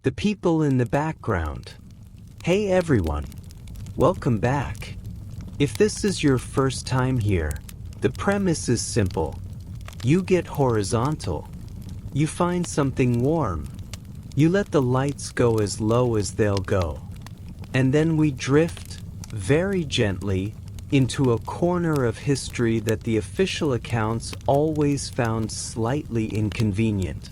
The people in the background. Hey everyone, welcome back. If this is your first time here, the premise is simple. You get horizontal. You find something warm. You let the lights go as low as they'll go. And then we drift, very gently, into a corner of history that the official accounts always found slightly inconvenient.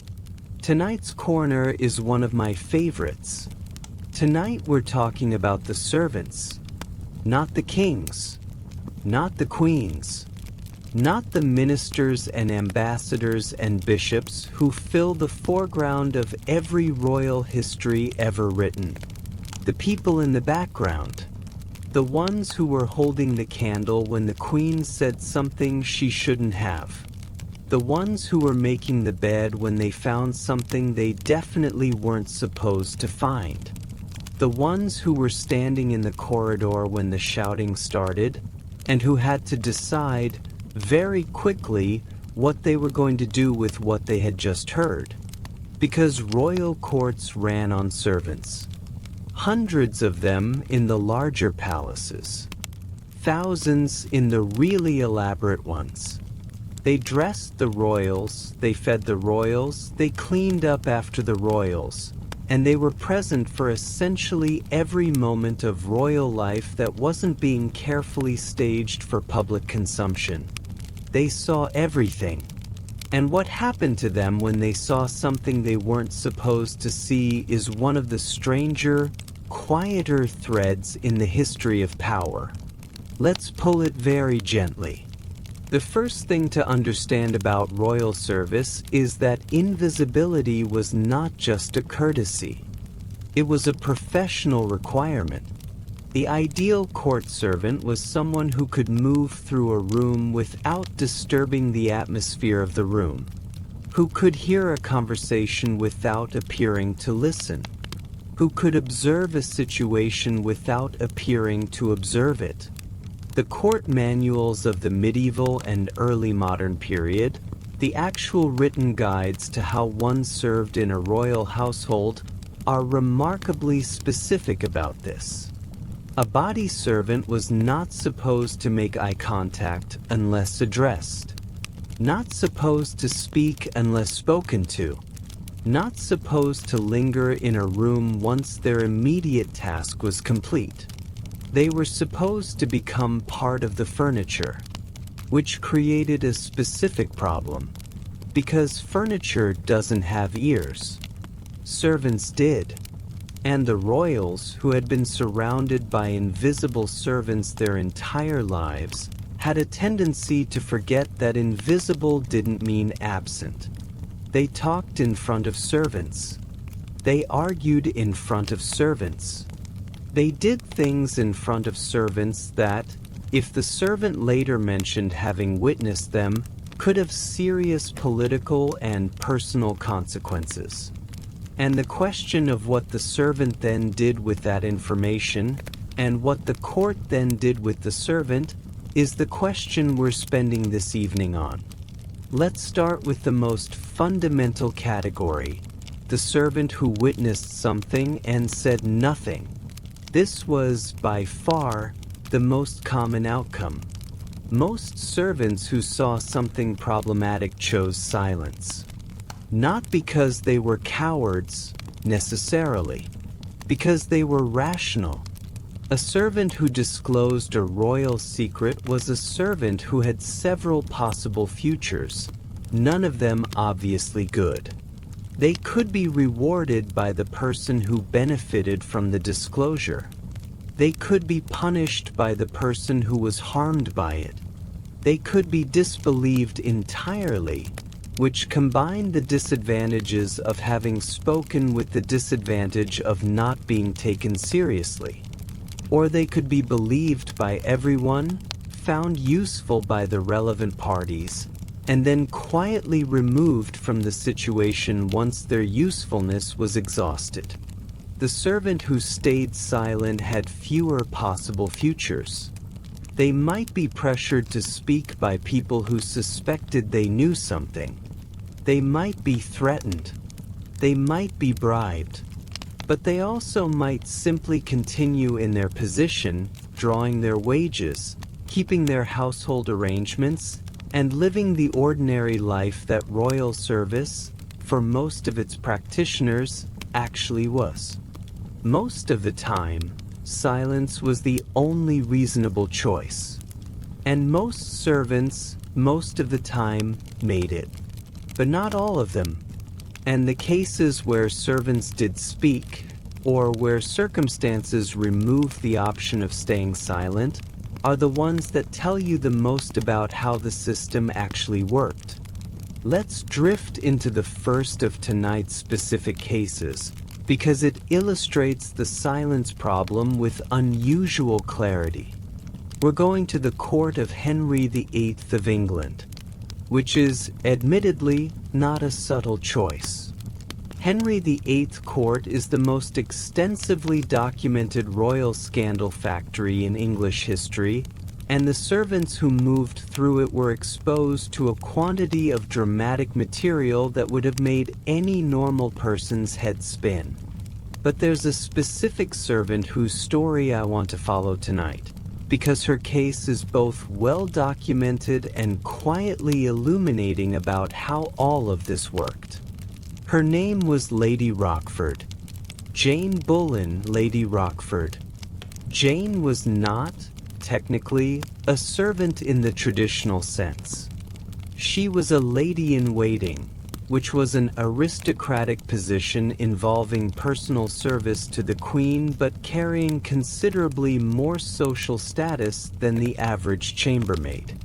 Tonight's corner is one of my favorites. Tonight we're talking about the servants, not the kings, not the queens, not the ministers and ambassadors and bishops who fill the foreground of every royal history ever written. The people in the background. The ones who were holding the candle when the queen said something she shouldn't have. The ones who were making the bed when they found something they definitely weren't supposed to find. The ones who were standing in the corridor when the shouting started, and who had to decide, very quickly, what they were going to do with what they had just heard. Because royal courts ran on servants. Hundreds of them in the larger palaces. Thousands in the really elaborate ones. They dressed the royals, they fed the royals, they cleaned up after the royals, and they were present for essentially every moment of royal life that wasn't being carefully staged for public consumption. They saw everything. And what happened to them when they saw something they weren't supposed to see is one of the stranger, quieter threads in the history of power. Let's pull it very gently. The first thing to understand about royal service is that invisibility was not just a courtesy. It was a professional requirement. The ideal court servant was someone who could move through a room without disturbing the atmosphere of the room, who could hear a conversation without appearing to listen, who could observe a situation without appearing to observe it. The court manuals of the medieval and early modern period, the actual written guides to how one served in a royal household, are remarkably specific about this. A body servant was not supposed to make eye contact unless addressed, not supposed to speak unless spoken to, not supposed to linger in a room once their immediate task was complete. They were supposed to become part of the furniture, which created a specific problem, because furniture doesn't have ears. Servants did. And the royals, who had been surrounded by invisible servants their entire lives, had a tendency to forget that invisible didn't mean absent. They talked in front of servants. They argued in front of servants. They did things in front of servants that, if the servant later mentioned having witnessed them, could have serious political and personal consequences. And the question of what the servant then did with that information, and what the court then did with the servant, is the question we're spending this evening on. Let's start with the most fundamental category, the servant who witnessed something and said nothing. This was, by far, the most common outcome. Most servants who saw something problematic chose silence. Not because they were cowards, necessarily, because they were rational. A servant who disclosed a royal secret was a servant who had several possible futures, none of them obviously good. They could be rewarded by the person who benefited from the disclosure. They could be punished by the person who was harmed by it. They could be disbelieved entirely, which combined the disadvantages of having spoken with the disadvantage of not being taken seriously. Or they could be believed by everyone, found useful by the relevant parties, and then quietly removed from the situation once their usefulness was exhausted. The servant who stayed silent had fewer possible futures. They might be pressured to speak by people who suspected they knew something. They might be threatened. They might be bribed. But they also might simply continue in their position, drawing their wages, keeping their household arrangements, and living the ordinary life that royal service, for most of its practitioners, actually was. Most of the time, silence was the only reasonable choice. And most servants, most of the time, made it. But not all of them. And the cases where servants did speak, or where circumstances removed the option of staying silent, are the ones that tell you the most about how the system actually worked. Let's drift into the first of tonight's specific cases, because it illustrates the silence problem with unusual clarity. We're going to the court of Henry VIII of England, which is, admittedly, not a subtle choice. Henry VIII court is the most extensively documented royal scandal factory in English history, and the servants who moved through it were exposed to a quantity of dramatic material that would have made any normal person's head spin. But there's a specific servant whose story I want to follow tonight, because her case is both well documented and quietly illuminating about how all of this worked. Her name was Lady Rochford. Jane Boleyn, Lady Rochford. Jane was not, technically, a servant in the traditional sense. She was a lady-in-waiting, which was an aristocratic position involving personal service to the Queen but carrying considerably more social status than the average chambermaid.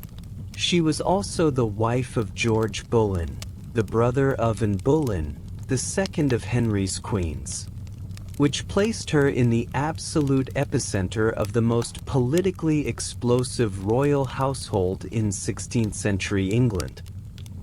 She was also the wife of George Boleyn, the brother of Anne Boleyn, the second of Henry's queens, which placed her in the absolute epicenter of the most politically explosive royal household in 16th century England.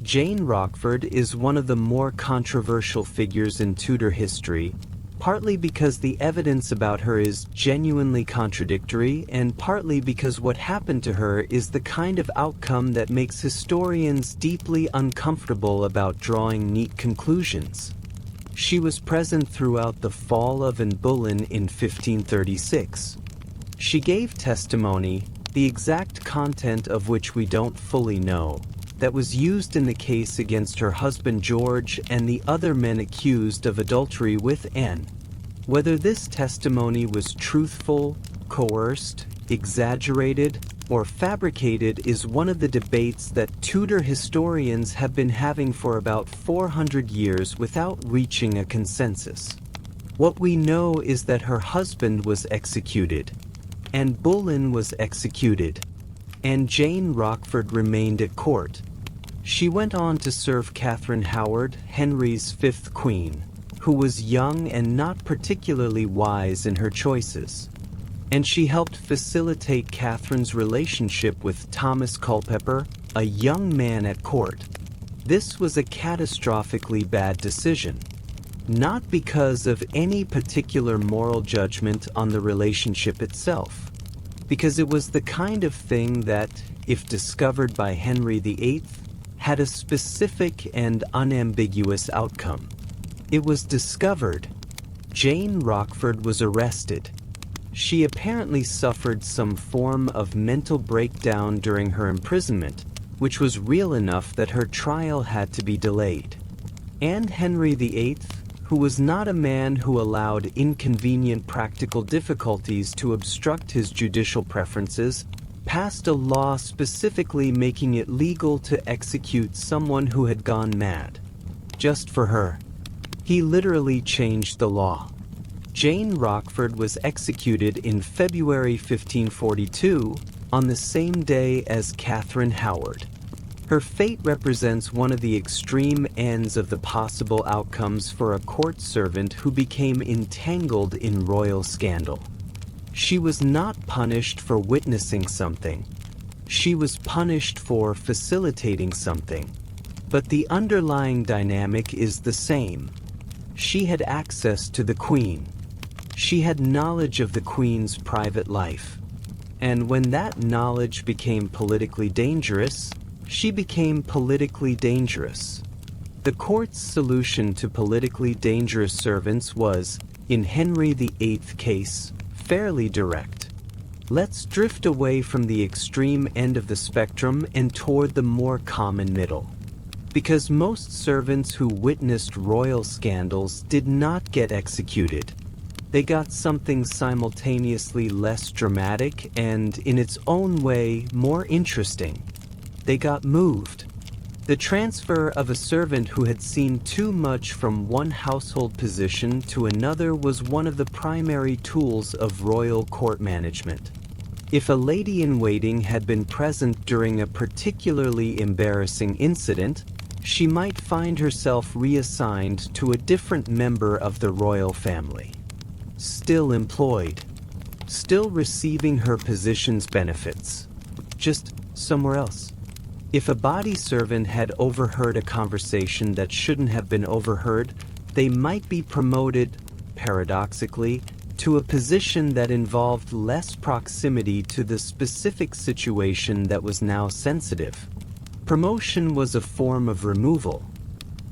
Jane Rochford is one of the more controversial figures in Tudor history, partly because the evidence about her is genuinely contradictory, and partly because what happened to her is the kind of outcome that makes historians deeply uncomfortable about drawing neat conclusions. She was present throughout the fall of Anne Boleyn in 1536. She gave testimony, the exact content of which we don't fully know, that was used in the case against her husband George and the other men accused of adultery with Anne. Whether this testimony was truthful, coerced, exaggerated, or fabricated is one of the debates that Tudor historians have been having for about 400 years without reaching a consensus. What we know is that her husband was executed, Anne Boleyn was executed, and Jane Rochford remained at court. She went on to serve Catherine Howard, Henry's fifth queen, who was young and not particularly wise in her choices. And she helped facilitate Catherine's relationship with Thomas Culpeper, a young man at court. This was a catastrophically bad decision, not because of any particular moral judgment on the relationship itself, because it was the kind of thing that, if discovered by Henry VIII, had a specific and unambiguous outcome. It was discovered. Jane Rochford was arrested. She apparently suffered some form of mental breakdown during her imprisonment, which was real enough that her trial had to be delayed. And Henry VIII, who was not a man who allowed inconvenient practical difficulties to obstruct his judicial preferences, passed a law specifically making it legal to execute someone who had gone mad. Just for her. He literally changed the law. Jane Rochford was executed in February 1542, on the same day as Catherine Howard. Her fate represents one of the extreme ends of the possible outcomes for a court servant who became entangled in royal scandal. She was not punished for witnessing something. She was punished for facilitating something. But the underlying dynamic is the same. She had access to the Queen. She had knowledge of the Queen's private life. And when that knowledge became politically dangerous, she became politically dangerous. The court's solution to politically dangerous servants was, In Henry VIII case, fairly direct. Let's drift away from the extreme end of the spectrum and toward the more common middle. Because most servants who witnessed royal scandals did not get executed. They got something simultaneously less dramatic and, in its own way, more interesting. They got moved. The transfer of a servant who had seen too much from one household position to another was one of the primary tools of royal court management. If a lady-in-waiting had been present during a particularly embarrassing incident, she might find herself reassigned to a different member of the royal family. Still employed. Still receiving her position's benefits. Just somewhere else. If a body servant had overheard a conversation that shouldn't have been overheard, they might be promoted, paradoxically, to a position that involved less proximity to the specific situation that was now sensitive. Promotion was a form of removal.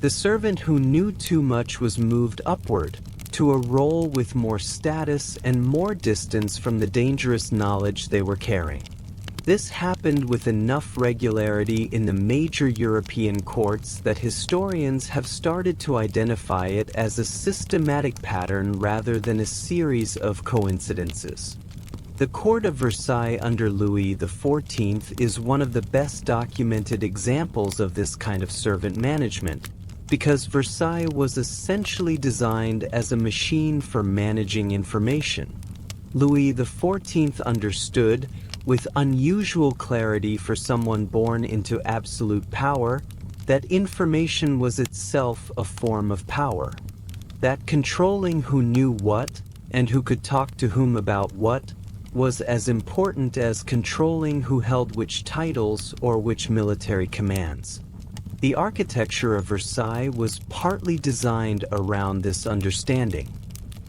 The servant who knew too much was moved upward, to a role with more status and more distance from the dangerous knowledge they were carrying. This happened with enough regularity in the major European courts that historians have started to identify it as a systematic pattern rather than a series of coincidences. The court of Versailles under Louis XIV is one of the best documented examples of this kind of servant management, because Versailles was essentially designed as a machine for managing information. Louis XIV understood, with unusual clarity for someone born into absolute power, that information was itself a form of power. That controlling who knew what, and who could talk to whom about what, was as important as controlling who held which titles or which military commands. The architecture of Versailles was partly designed around this understanding.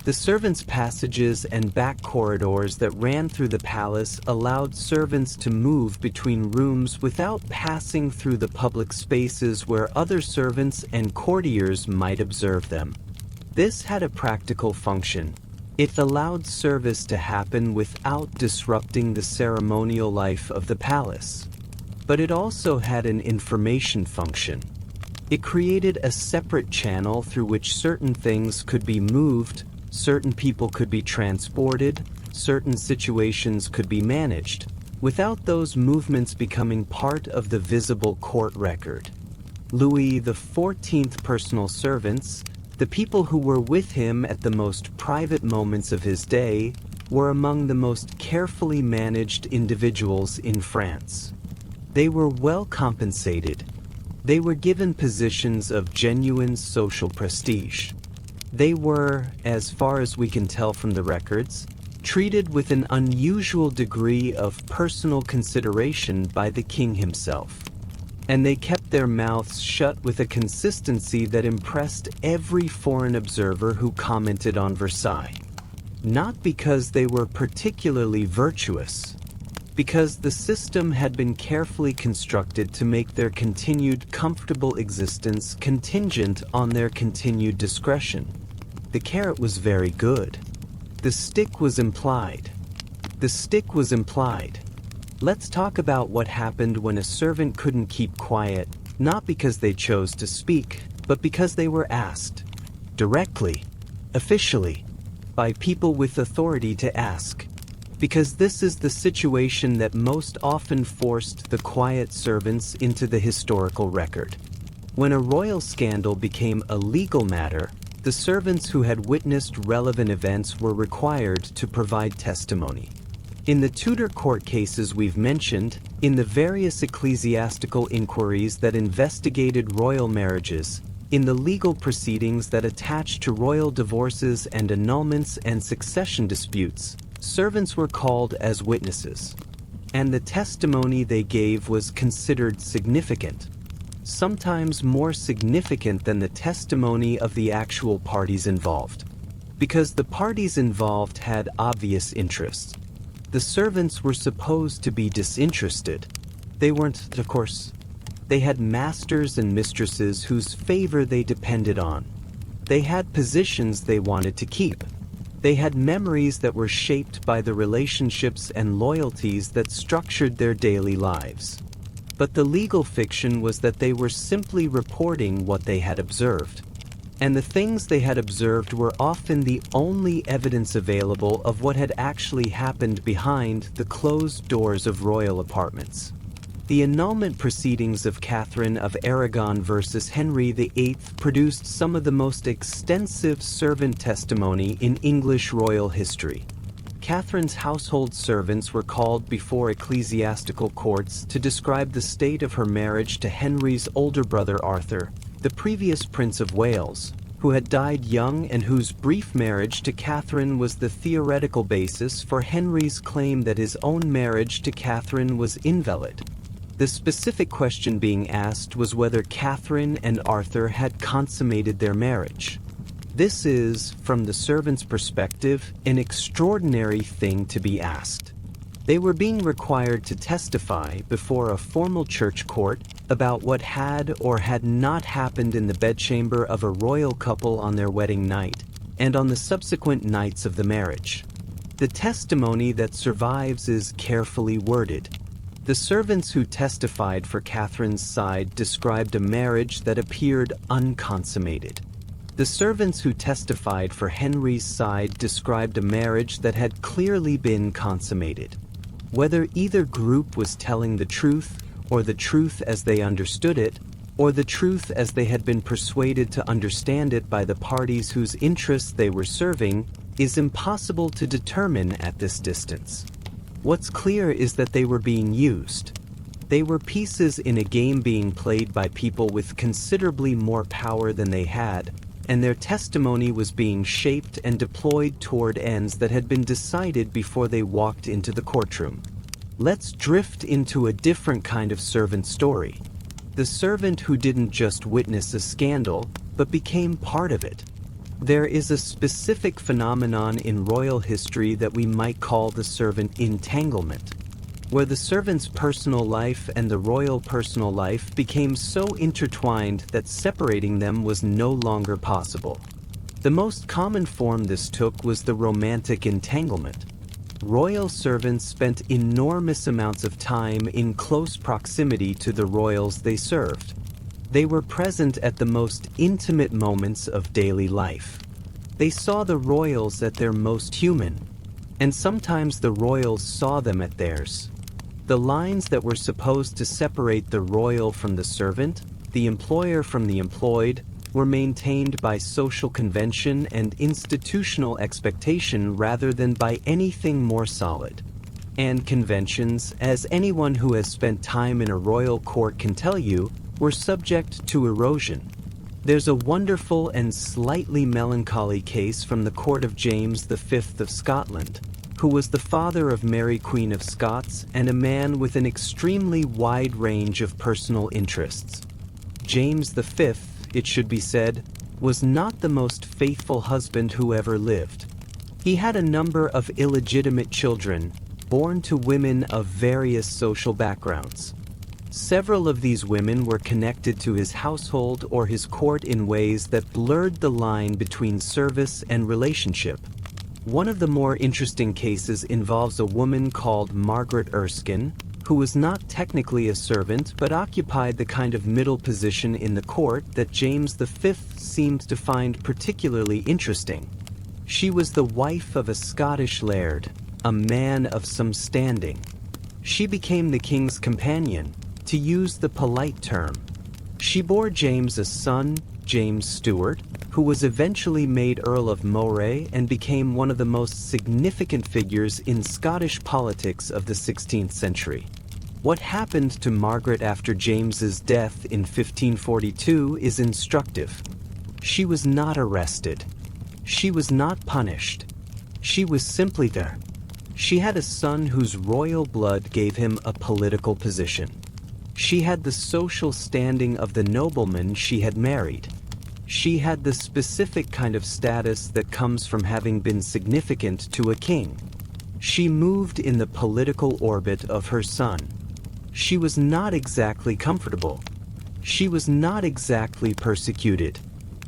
The servants' passages and back corridors that ran through the palace allowed servants to move between rooms without passing through the public spaces where other servants and courtiers might observe them. This had a practical function. It allowed service to happen without disrupting the ceremonial life of the palace. But it also had an information function. It created a separate channel through which certain things could be moved, certain people could be transported, certain situations could be managed, without those movements becoming part of the visible court record. Louis XIV personal servants, the people who were with him at the most private moments of his day, were among the most carefully managed individuals in France. They were well compensated. They were given positions of genuine social prestige. They were, as far as we can tell from the records, treated with an unusual degree of personal consideration by the king himself. And they kept their mouths shut with a consistency that impressed every foreign observer who commented on Versailles. Not because they were particularly virtuous, because the system had been carefully constructed to make their continued comfortable existence contingent on their continued discretion. The carrot was very good. The stick was implied. The stick was implied. Let's talk about what happened when a servant couldn't keep quiet, not because they chose to speak, but because they were asked. Directly, officially, by people with authority to ask. Because this is the situation that most often forced the quiet servants into the historical record. When a royal scandal became a legal matter, the servants who had witnessed relevant events were required to provide testimony. In the Tudor court cases we've mentioned, in the various ecclesiastical inquiries that investigated royal marriages, in the legal proceedings that attached to royal divorces and annulments and succession disputes, servants were called as witnesses. And the testimony they gave was considered significant. Sometimes more significant than the testimony of the actual parties involved. Because the parties involved had obvious interests. The servants were supposed to be disinterested. They weren't, of course. They had masters and mistresses whose favor they depended on. They had positions they wanted to keep. They had memories that were shaped by the relationships and loyalties that structured their daily lives. But the legal fiction was that they were simply reporting what they had observed. And the things they had observed were often the only evidence available of what had actually happened behind the closed doors of royal apartments. The annulment proceedings of Catherine of Aragon versus Henry VIII produced some of the most extensive servant testimony in English royal history. Catherine's household servants were called before ecclesiastical courts to describe the state of her marriage to Henry's older brother Arthur, the previous Prince of Wales, who had died young and whose brief marriage to Catherine was the theoretical basis for Henry's claim that his own marriage to Catherine was invalid. The specific question being asked was whether Catherine and Arthur had consummated their marriage. This is, from the servants' perspective, an extraordinary thing to be asked. They were being required to testify before a formal church court about what had or had not happened in the bedchamber of a royal couple on their wedding night and on the subsequent nights of the marriage. The testimony that survives is carefully worded. The servants who testified for Catherine's side described a marriage that appeared unconsummated. The servants who testified for Henry's side described a marriage that had clearly been consummated. Whether either group was telling the truth, or the truth as they understood it, or the truth as they had been persuaded to understand it by the parties whose interests they were serving, is impossible to determine at this distance. What's clear is that they were being used. They were pieces in a game being played by people with considerably more power than they had, and their testimony was being shaped and deployed toward ends that had been decided before they walked into the courtroom. Let's drift into a different kind of servant story. The servant who didn't just witness a scandal, but became part of it. There is a specific phenomenon in royal history that we might call the servant entanglement, where the servant's personal life and the royal personal life became so intertwined that separating them was no longer possible. The most common form this took was the romantic entanglement. Royal servants spent enormous amounts of time in close proximity to the royals they served. They were present at the most intimate moments of daily life. They saw the royals at their most human, and sometimes the royals saw them at theirs. The lines that were supposed to separate the royal from the servant, the employer from the employed, were maintained by social convention and institutional expectation rather than by anything more solid. And conventions, as anyone who has spent time in a royal court can tell you, were subject to erosion. There's a wonderful and slightly melancholy case from the court of James V of Scotland, who was the father of Mary Queen of Scots and a man with an extremely wide range of personal interests. James V, it should be said, was not the most faithful husband who ever lived. He had a number of illegitimate children, born to women of various social backgrounds. Several of these women were connected to his household or his court in ways that blurred the line between service and relationship. One of the more interesting cases involves a woman called Margaret Erskine, who was not technically a servant but occupied the kind of middle position in the court that James V seemed to find particularly interesting. She was the wife of a Scottish laird, a man of some standing. She became the king's companion, to use the polite term. She bore James a son, James Stuart, who was eventually made Earl of Moray and became one of the most significant figures in Scottish politics of the 16th century. What happened to Margaret after James's death in 1542 is instructive. She was not arrested. She was not punished. She was simply there. She had a son whose royal blood gave him a political position. She had the social standing of the nobleman she had married. She had the specific kind of status that comes from having been significant to a king. She moved in the political orbit of her son. She was not exactly comfortable. She was not exactly persecuted.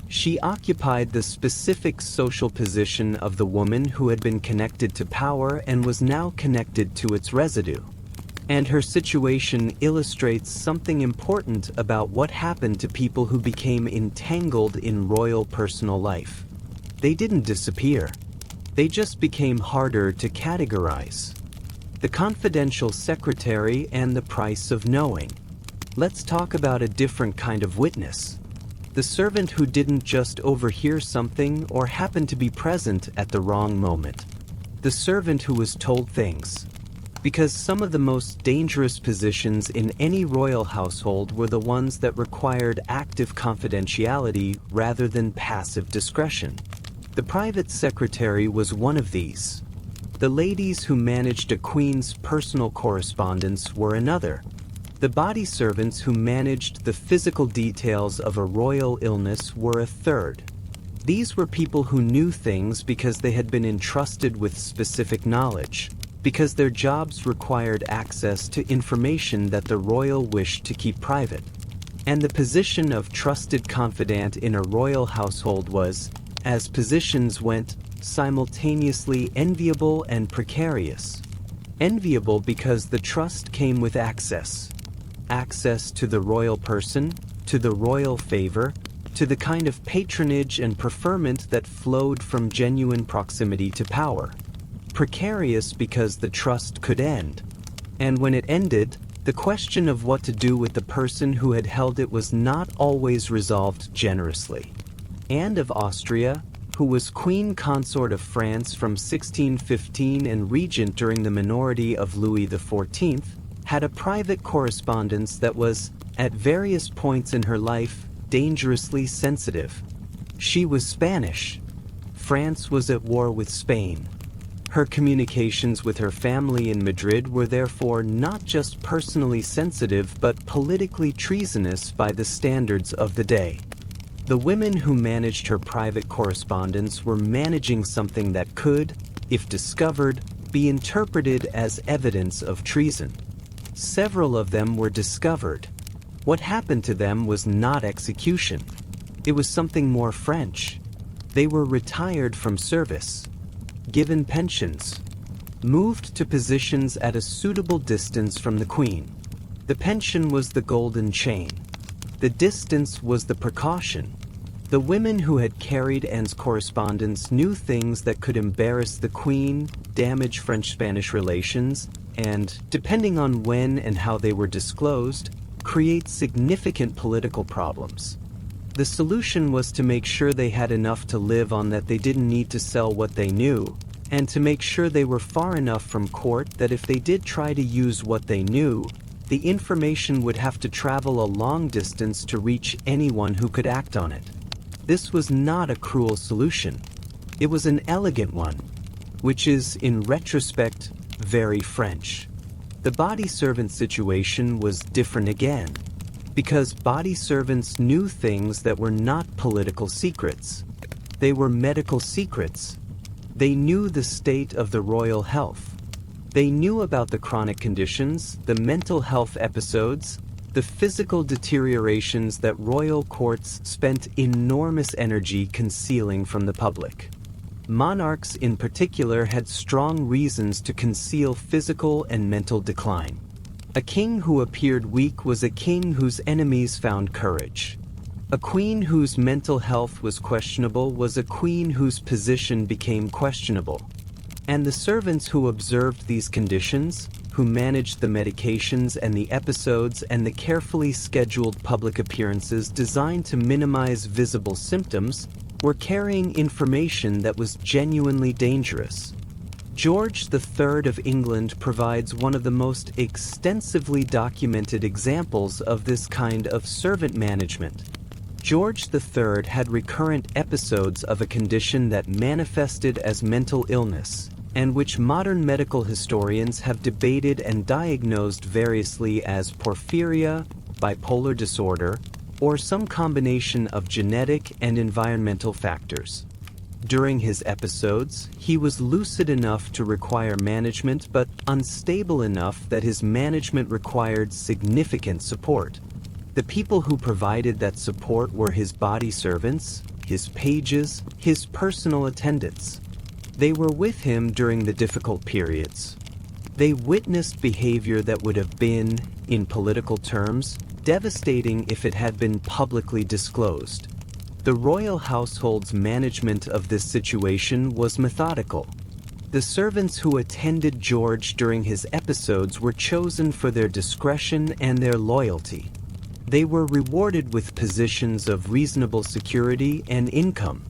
She occupied the specific social position of the woman who had been connected to power and was now connected to its residue. And her situation illustrates something important about what happened to people who became entangled in royal personal life. They didn't disappear. They just became harder to categorize. The confidential secretary and the price of knowing. Let's talk about a different kind of witness. The servant who didn't just overhear something or happen to be present at the wrong moment. The servant who was told things. Because some of the most dangerous positions in any royal household were the ones that required active confidentiality rather than passive discretion. The private secretary was one of these. The ladies who managed a queen's personal correspondence were another. The body servants who managed the physical details of a royal illness were a third. These were people who knew things because they had been entrusted with specific knowledge, because their jobs required access to information that the royal wished to keep private. And the position of trusted confidant in a royal household was, as positions went, simultaneously enviable and precarious. Enviable because the trust came with access. Access to the royal person, to the royal favor, to the kind of patronage and preferment that flowed from genuine proximity to power. Precarious because the trust could end. And when it ended, the question of what to do with the person who had held it was not always resolved generously. Anne of Austria, who was Queen Consort of France from 1615 and regent during the minority of Louis XIV, had a private correspondence that was, at various points in her life, dangerously sensitive. She was Spanish. France was at war with Spain. Her communications with her family in Madrid were therefore not just personally sensitive but politically treasonous by the standards of the day. The women who managed her private correspondence were managing something that could, if discovered, be interpreted as evidence of treason. Several of them were discovered. What happened to them was not execution. It was something more French. They were retired from service, given pensions, moved to positions at a suitable distance from the Queen. The pension was the golden chain. The distance was the precaution. The women who had carried Anne's correspondence knew things that could embarrass the Queen, damage French-Spanish relations, and, depending on when and how they were disclosed, create significant political problems. The solution was to make sure they had enough to live on that they didn't need to sell what they knew, and to make sure they were far enough from court that if they did try to use what they knew, the information would have to travel a long distance to reach anyone who could act on it. This was not a cruel solution. It was an elegant one, which is, in retrospect, very French. The body servant situation was different again, because body servants knew things that were not political secrets. They were medical secrets. They knew the state of the royal health. They knew about the chronic conditions, the mental health episodes, the physical deteriorations that royal courts spent enormous energy concealing from the public. Monarchs in particular had strong reasons to conceal physical and mental decline. A king who appeared weak was a king whose enemies found courage. A queen whose mental health was questionable was a queen whose position became questionable. And the servants who observed these conditions, who managed the medications and the episodes and the carefully scheduled public appearances designed to minimize visible symptoms, were carrying information that was genuinely dangerous. George III of England provides one of the most extensively documented examples of this kind of servant management. George III had recurrent episodes of a condition that manifested as mental illness, and which modern medical historians have debated and diagnosed variously as porphyria, bipolar disorder, or some combination of genetic and environmental factors. During his episodes, he was lucid enough to require management but unstable enough that his management required significant support. The people who provided that support were his body servants, his pages, his personal attendants. They were with him during the difficult periods. They witnessed behavior that would have been, in political terms, devastating if it had been publicly disclosed. The royal household's management of this situation was methodical. The servants who attended George during his episodes were chosen for their discretion and their loyalty. They were rewarded with positions of reasonable security and income,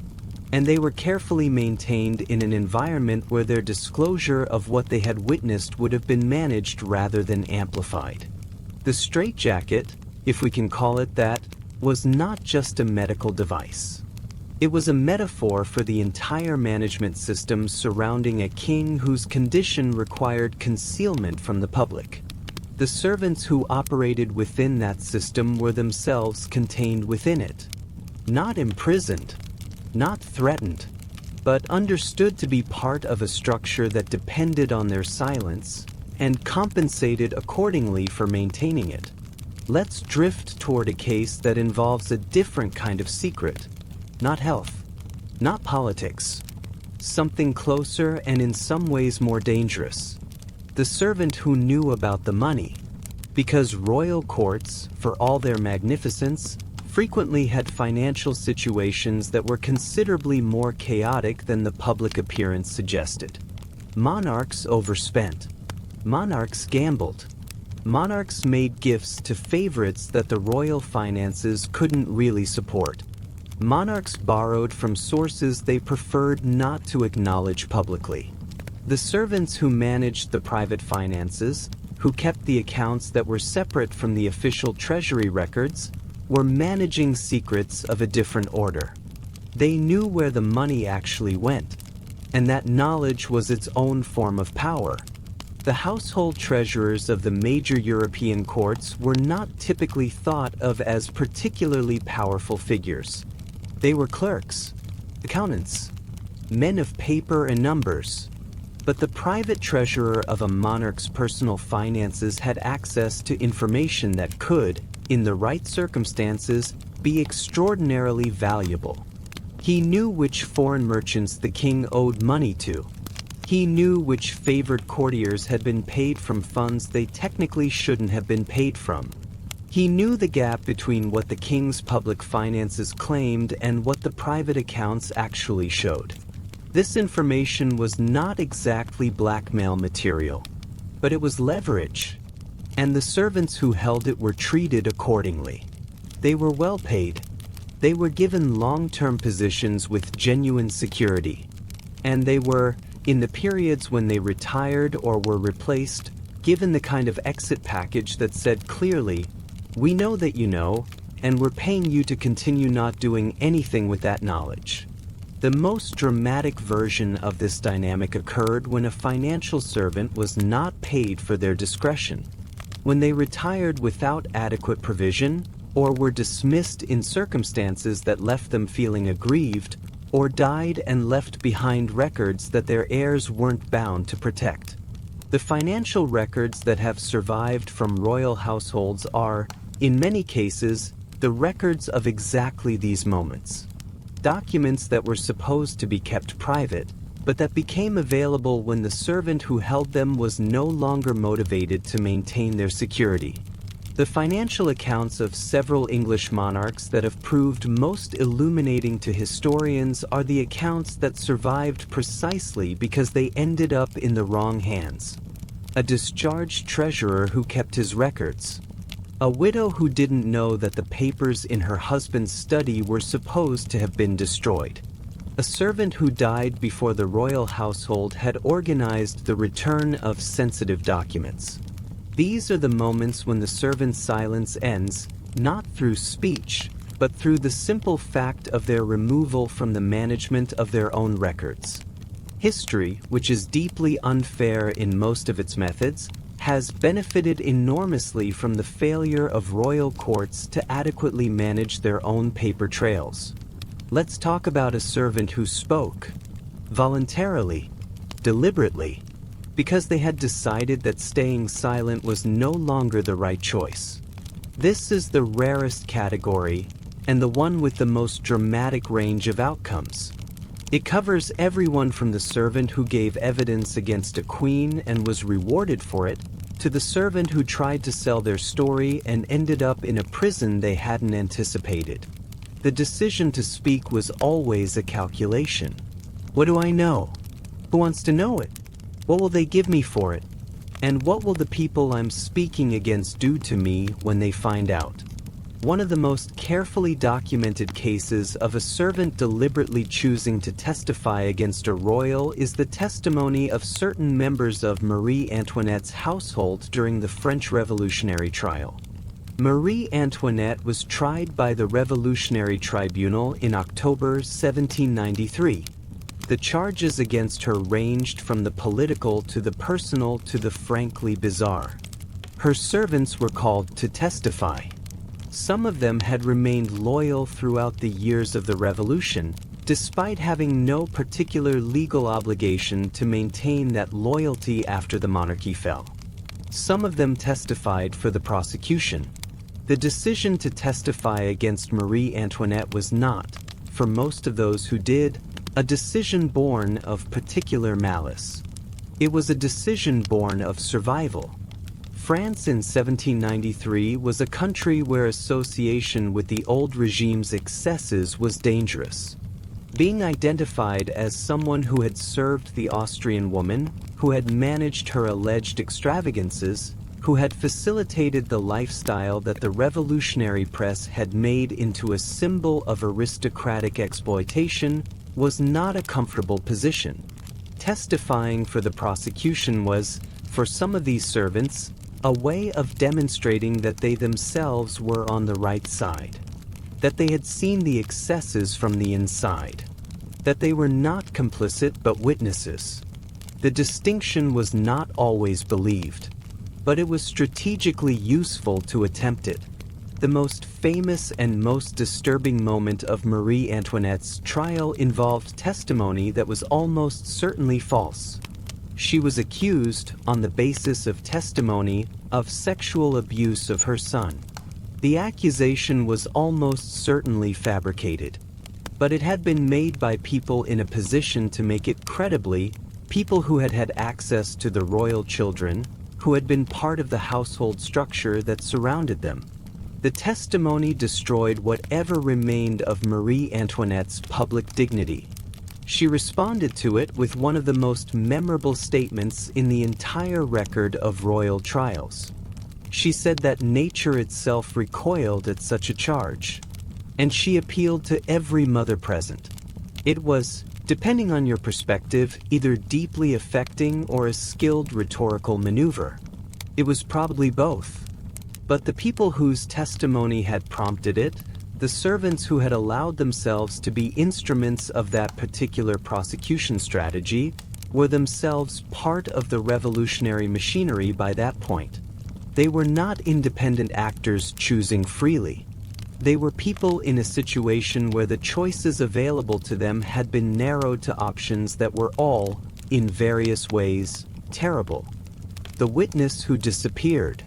and they were carefully maintained in an environment where their disclosure of what they had witnessed would have been managed rather than amplified. The straitjacket, if we can call it that, was not just a medical device. It was a metaphor for the entire management system surrounding a king whose condition required concealment from the public. The servants who operated within that system were themselves contained within it, not imprisoned, not threatened, but understood to be part of a structure that depended on their silence and compensated accordingly for maintaining it. Let's drift toward a case that involves a different kind of secret. Not health, not politics. Something closer and in some ways more dangerous. The servant who knew about the money. Because royal courts, for all their magnificence, frequently had financial situations that were considerably more chaotic than the public appearance suggested. Monarchs overspent. Monarchs gambled. Monarchs made gifts to favorites that the royal finances couldn't really support. Monarchs borrowed from sources they preferred not to acknowledge publicly. The servants who managed the private finances, who kept the accounts that were separate from the official treasury records, were managing secrets of a different order. They knew where the money actually went, and that knowledge was its own form of power. The household treasurers of the major European courts were not typically thought of as particularly powerful figures. They were clerks, accountants, men of paper and numbers. But the private treasurer of a monarch's personal finances had access to information that could, in the right circumstances, be extraordinarily valuable. He knew which foreign merchants the king owed money to. He knew which favored courtiers had been paid from funds they technically shouldn't have been paid from. He knew the gap between what the king's public finances claimed and what the private accounts actually showed. This information was not exactly blackmail material, but it was leverage, and the servants who held it were treated accordingly. They were well paid. They were given long-term positions with genuine security, and they were, in the periods when they retired or were replaced, given the kind of exit package that said clearly, "We know that you know, and we're paying you to continue not doing anything with that knowledge." The most dramatic version of this dynamic occurred when a financial servant was not paid for their discretion, when they retired without adequate provision, or were dismissed in circumstances that left them feeling aggrieved, or died and left behind records that their heirs weren't bound to protect. The financial records that have survived from royal households are, in many cases, the records of exactly these moments. Documents that were supposed to be kept private, but that became available when the servant who held them was no longer motivated to maintain their security. The financial accounts of several English monarchs that have proved most illuminating to historians are the accounts that survived precisely because they ended up in the wrong hands. A discharged treasurer who kept his records. A widow who didn't know that the papers in her husband's study were supposed to have been destroyed. A servant who died before the royal household had organized the return of sensitive documents. These are the moments when the servant's silence ends, not through speech, but through the simple fact of their removal from the management of their own records. History, which is deeply unfair in most of its methods, has benefited enormously from the failure of royal courts to adequately manage their own paper trails. Let's talk about a servant who spoke, voluntarily, deliberately, because they had decided that staying silent was no longer the right choice. This is the rarest category, and the one with the most dramatic range of outcomes. It covers everyone from the servant who gave evidence against a queen and was rewarded for it, to the servant who tried to sell their story and ended up in a prison they hadn't anticipated. The decision to speak was always a calculation. What do I know? Who wants to know it? What will they give me for it? And what will the people I'm speaking against do to me when they find out? One of the most carefully documented cases of a servant deliberately choosing to testify against a royal is the testimony of certain members of Marie Antoinette's household during the French Revolutionary trial. Marie Antoinette was tried by the Revolutionary Tribunal in October 1793. The charges against her ranged from the political to the personal to the frankly bizarre. Her servants were called to testify. Some of them had remained loyal throughout the years of the Revolution, despite having no particular legal obligation to maintain that loyalty after the monarchy fell. Some of them testified for the prosecution. The decision to testify against Marie Antoinette was not, for most of those who did, a decision born of particular malice. It was a decision born of survival. France in 1793 was a country where association with the old regime's excesses was dangerous. Being identified as someone who had served the Austrian woman, who had managed her alleged extravagances, who had facilitated the lifestyle that the revolutionary press had made into a symbol of aristocratic exploitation, was not a comfortable position. Testifying for the prosecution was, for some of these servants, a way of demonstrating that they themselves were on the right side, that they had seen the excesses from the inside, that they were not complicit but witnesses. The distinction was not always believed, but it was strategically useful to attempt it. The most famous and most disturbing moment of Marie Antoinette's trial involved testimony that was almost certainly false. She was accused, on the basis of testimony, of sexual abuse of her son. The accusation was almost certainly fabricated, but it had been made by people in a position to make it credibly, people who had had access to the royal children, who had been part of the household structure that surrounded them. The testimony destroyed whatever remained of Marie Antoinette's public dignity. She responded to it with one of the most memorable statements in the entire record of royal trials. She said that nature itself recoiled at such a charge, and she appealed to every mother present. It was, depending on your perspective, either deeply affecting or a skilled rhetorical maneuver. It was probably both. But the people whose testimony had prompted it, the servants who had allowed themselves to be instruments of that particular prosecution strategy, were themselves part of the revolutionary machinery by that point. They were not independent actors choosing freely. They were people in a situation where the choices available to them had been narrowed to options that were all, in various ways, terrible. The witness who disappeared.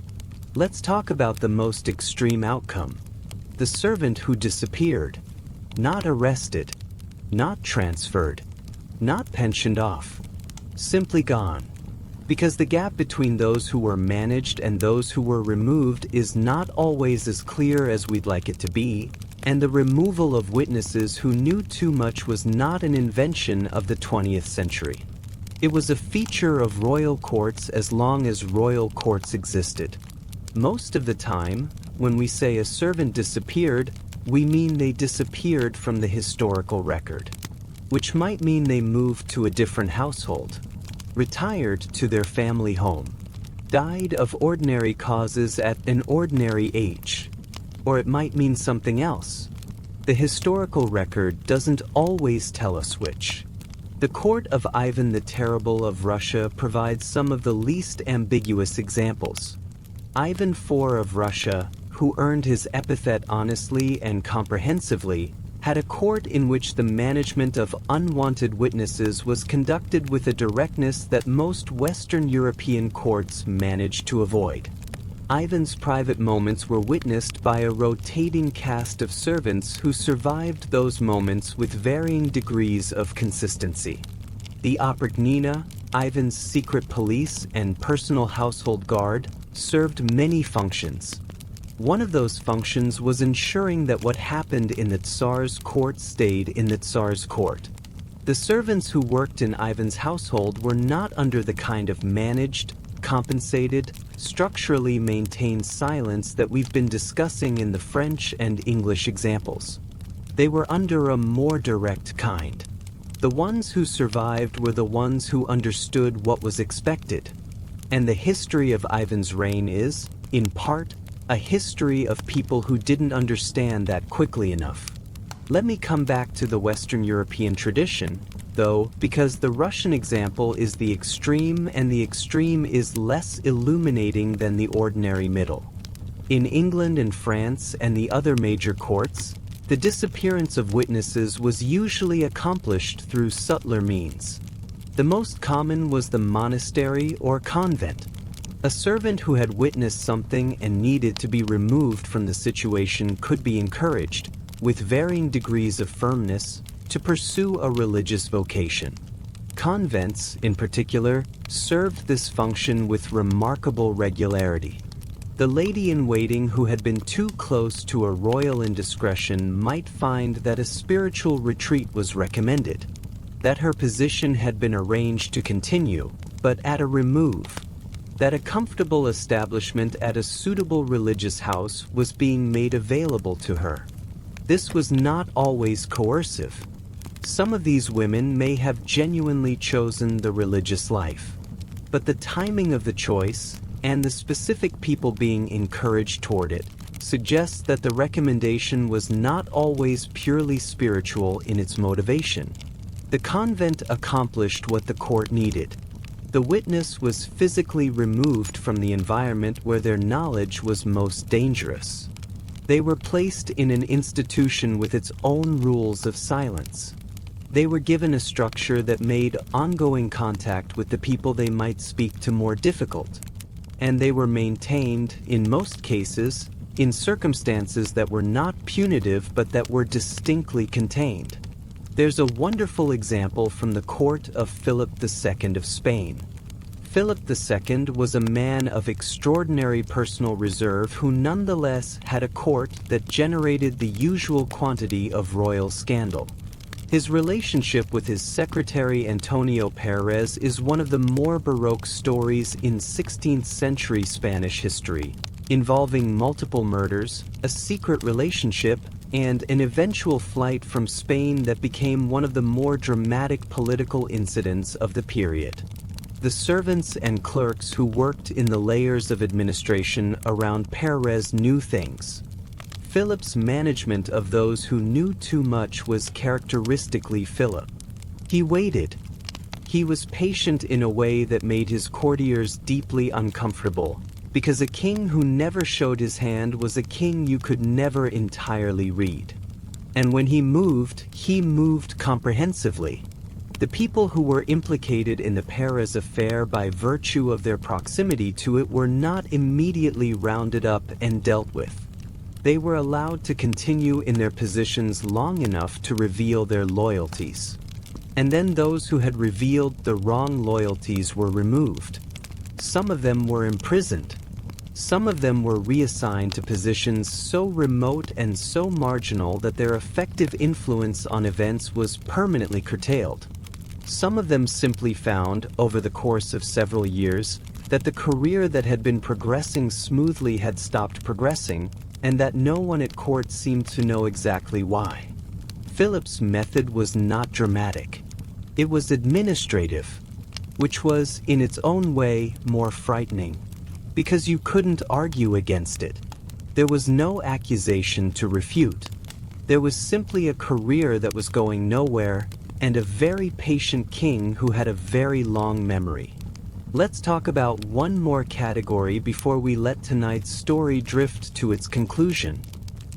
Let's talk about the most extreme outcome. The servant who disappeared. Not arrested. Not transferred. Not pensioned off. Simply gone. Because the gap between those who were managed and those who were removed is not always as clear as we'd like it to be, and the removal of witnesses who knew too much was not an invention of the 20th century. It was a feature of royal courts as long as royal courts existed. Most of the time, when we say a servant disappeared, we mean they disappeared from the historical record, which might mean they moved to a different household, retired to their family home, died of ordinary causes at an ordinary age, or it might mean something else. The historical record doesn't always tell us which. The court of Ivan the Terrible of Russia provides some of the least ambiguous examples. Ivan IV of Russia, who earned his epithet honestly and comprehensively, had a court in which the management of unwanted witnesses was conducted with a directness that most Western European courts managed to avoid. Ivan's private moments were witnessed by a rotating cast of servants who survived those moments with varying degrees of consistency. The Oprychnina, Ivan's secret police and personal household guard, served many functions. One of those functions was ensuring that what happened in the Tsar's court stayed in the Tsar's court. The servants who worked in Ivan's household were not under the kind of managed, compensated, structurally maintained silence that we've been discussing in the French and English examples. They were under a more direct kind. The ones who survived were the ones who understood what was expected. And the history of Ivan's reign is, in part, a history of people who didn't understand that quickly enough. Let me come back to the Western European tradition, though, because the Russian example is the extreme and the extreme is less illuminating than the ordinary middle. In England and France and the other major courts, the disappearance of witnesses was usually accomplished through subtler means. The most common was the monastery or convent. A servant who had witnessed something and needed to be removed from the situation could be encouraged, with varying degrees of firmness, to pursue a religious vocation. Convents, in particular, served this function with remarkable regularity. The lady-in-waiting who had been too close to a royal indiscretion might find that a spiritual retreat was recommended, that her position had been arranged to continue, but at a remove, that a comfortable establishment at a suitable religious house was being made available to her. This was not always coercive. Some of these women may have genuinely chosen the religious life, but the timing of the choice, and the specific people being encouraged toward it, suggests that the recommendation was not always purely spiritual in its motivation. The convent accomplished what the court needed. The witness was physically removed from the environment where their knowledge was most dangerous. They were placed in an institution with its own rules of silence. They were given a structure that made ongoing contact with the people they might speak to more difficult. And they were maintained, in most cases, in circumstances that were not punitive but that were distinctly contained. There's a wonderful example from the court of Philip II of Spain. Philip II was a man of extraordinary personal reserve who nonetheless had a court that generated the usual quantity of royal scandal. His relationship with his secretary Antonio Perez is one of the more baroque stories in 16th century Spanish history, involving multiple murders, a secret relationship, and an eventual flight from Spain that became one of the more dramatic political incidents of the period. The servants and clerks who worked in the layers of administration around Perez knew things. Philip's management of those who knew too much was characteristically Philip. He waited. He was patient in a way that made his courtiers deeply uncomfortable, because a king who never showed his hand was a king you could never entirely read. And when he moved comprehensively. The people who were implicated in the Perez affair by virtue of their proximity to it were not immediately rounded up and dealt with. They were allowed to continue in their positions long enough to reveal their loyalties. And then those who had revealed the wrong loyalties were removed. Some of them were imprisoned. Some of them were reassigned to positions so remote and so marginal that their effective influence on events was permanently curtailed. Some of them simply found, over the course of several years, that the career that had been progressing smoothly had stopped progressing, and that no one at court seemed to know exactly why. Philip's method was not dramatic. It was administrative, which was, in its own way, more frightening, because you couldn't argue against it. There was no accusation to refute. There was simply a career that was going nowhere, and a very patient king who had a very long memory. Let's talk about one more category before we let tonight's story drift to its conclusion.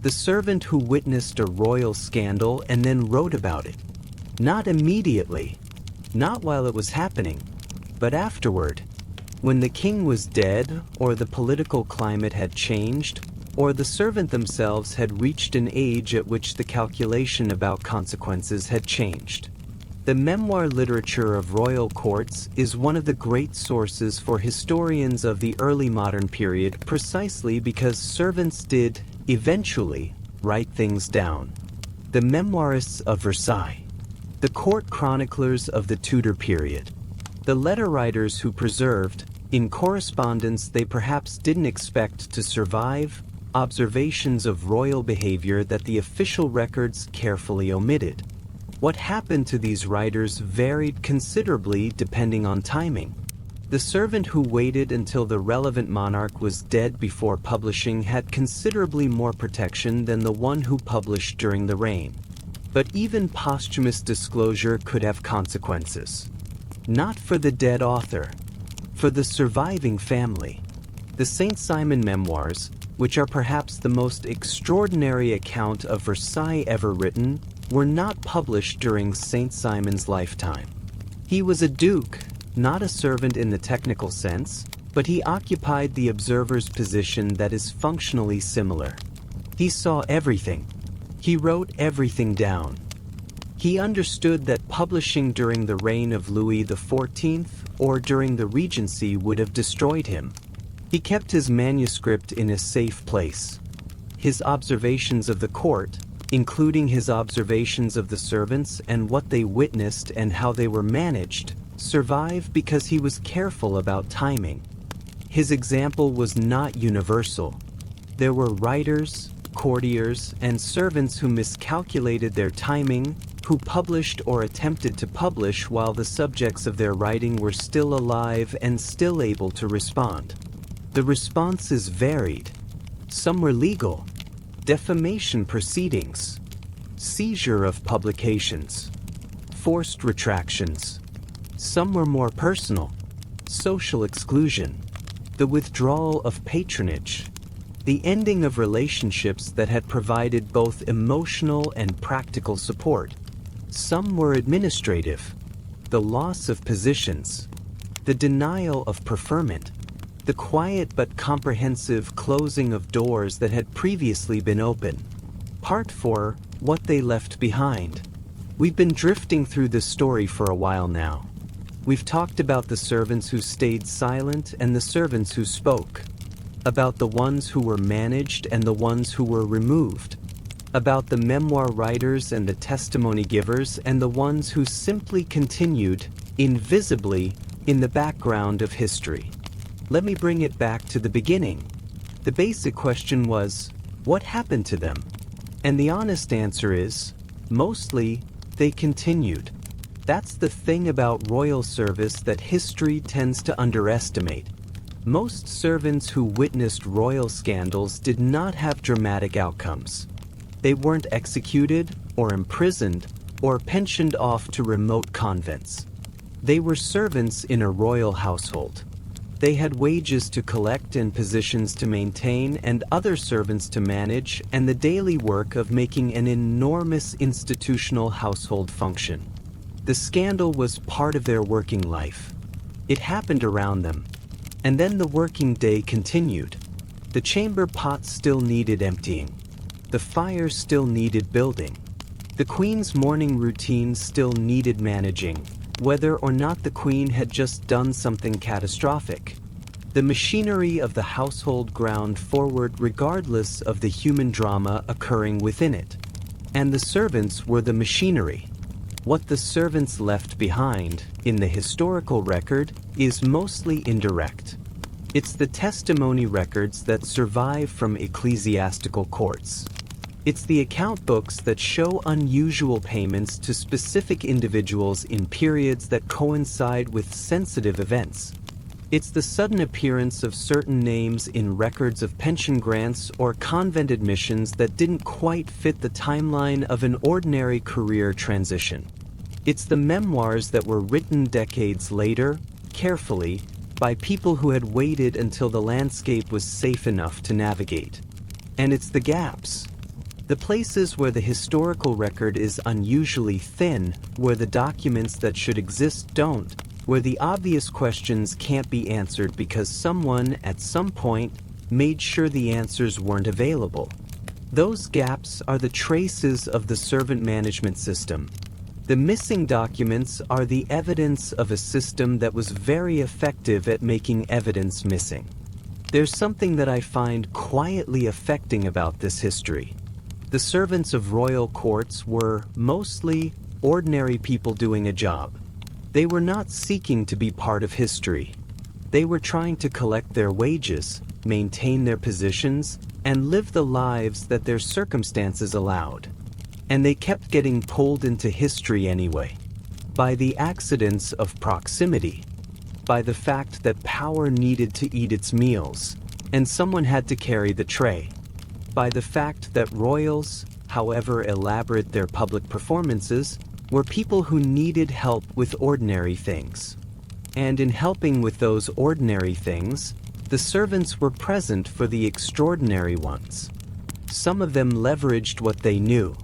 The servant who witnessed a royal scandal and then wrote about it. Not immediately, not while it was happening, but afterward. When the king was dead, or the political climate had changed, or the servant themselves had reached an age at which the calculation about consequences had changed. The memoir literature of royal courts is one of the great sources for historians of the early modern period precisely because servants did, eventually, write things down. The memoirists of Versailles. The court chroniclers of the Tudor period. The letter writers who preserved, in correspondence they perhaps didn't expect to survive, observations of royal behavior that the official records carefully omitted. What happened to these writers varied considerably depending on timing. The servant who waited until the relevant monarch was dead before publishing had considerably more protection than the one who published during the reign. But even posthumous disclosure could have consequences. Not for the dead author, for the surviving family. The St. Simon Memoirs, which are perhaps the most extraordinary account of Versailles ever written, were not published during St. Simon's lifetime. He was a duke, not a servant in the technical sense, but he occupied the observer's position that is functionally similar. He saw everything. He wrote everything down. He understood that publishing during the reign of Louis XIV or during the Regency would have destroyed him. He kept his manuscript in a safe place. His observations of the court, including his observations of the servants and what they witnessed and how they were managed, survive because he was careful about timing. His example was not universal. There were writers, courtiers, and servants who miscalculated their timing, who published or attempted to publish while the subjects of their writing were still alive and still able to respond. The responses varied. Some were legal. Defamation proceedings, seizure of publications, forced retractions. Some were more personal, social exclusion, the withdrawal of patronage, the ending of relationships that had provided both emotional and practical support. Some were administrative, the loss of positions, the denial of preferment, the quiet but comprehensive closing of doors that had previously been open. Part 4, What They Left Behind. We've been drifting through this story for a while now. We've talked about the servants who stayed silent and the servants who spoke, about the ones who were managed and the ones who were removed, about the memoir writers and the testimony givers and the ones who simply continued, invisibly, in the background of history. Let me bring it back to the beginning. The basic question was, what happened to them? And the honest answer is, mostly, they continued. That's the thing about royal service that history tends to underestimate. Most servants who witnessed royal scandals did not have dramatic outcomes. They weren't executed, or imprisoned, or pensioned off to remote convents. They were servants in a royal household. They had wages to collect and positions to maintain and other servants to manage and the daily work of making an enormous institutional household function. The scandal was part of their working life. It happened around them. And then the working day continued. The chamber pot still needed emptying. The fire still needed building. The Queen's morning routine still needed managing, whether or not the Queen had just done something catastrophic. The machinery of the household ground forward regardless of the human drama occurring within it. And the servants were the machinery. What the servants left behind, in the historical record, is mostly indirect. It's the testimony records that survive from ecclesiastical courts. It's the account books that show unusual payments to specific individuals in periods that coincide with sensitive events. It's the sudden appearance of certain names in records of pension grants or convent admissions that didn't quite fit the timeline of an ordinary career transition. It's the memoirs that were written decades later, carefully, by people who had waited until the landscape was safe enough to navigate. And it's the gaps. The places where the historical record is unusually thin, where the documents that should exist don't, where the obvious questions can't be answered because someone, at some point, made sure the answers weren't available. Those gaps are the traces of the servant management system. The missing documents are the evidence of a system that was very effective at making evidence missing. There's something that I find quietly affecting about this history. The servants of royal courts were mostly ordinary people doing a job. They were not seeking to be part of history. They were trying to collect their wages, maintain their positions, and live the lives that their circumstances allowed. And they kept getting pulled into history anyway, by the accidents of proximity, by the fact that power needed to eat its meals, and someone had to carry the tray, by the fact that royals, however elaborate their public performances, were people who needed help with ordinary things. And in helping with those ordinary things, the servants were present for the extraordinary ones. Some of them leveraged what they knew.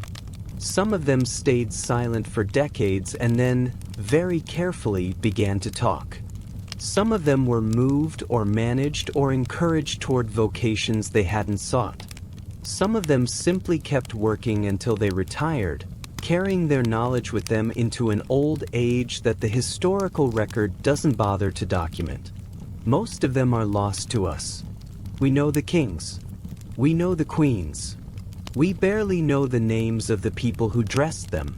Some of them stayed silent for decades and then, very carefully, began to talk. Some of them were moved or managed or encouraged toward vocations they hadn't sought. Some of them simply kept working until they retired, carrying their knowledge with them into an old age that the historical record doesn't bother to document. Most of them are lost to us. We know the kings. We know the queens. We barely know the names of the people who dressed them.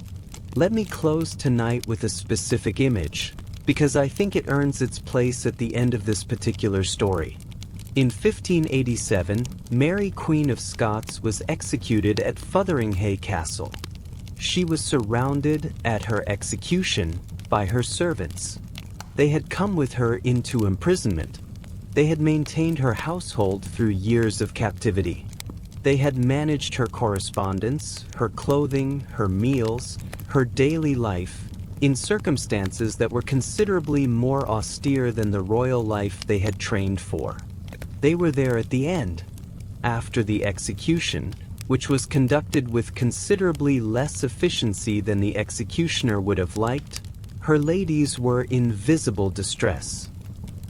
Let me close tonight with a specific image, because I think it earns its place at the end of this particular story. In 1587, Mary Queen of Scots was executed at Fotheringhay Castle. She was surrounded at her execution by her servants. They had come with her into imprisonment. They had maintained her household through years of captivity. They had managed her correspondence, her clothing, her meals, her daily life, in circumstances that were considerably more austere than the royal life they had trained for. They were there at the end, after the execution, which was conducted with considerably less efficiency than the executioner would have liked. Her ladies were in visible distress.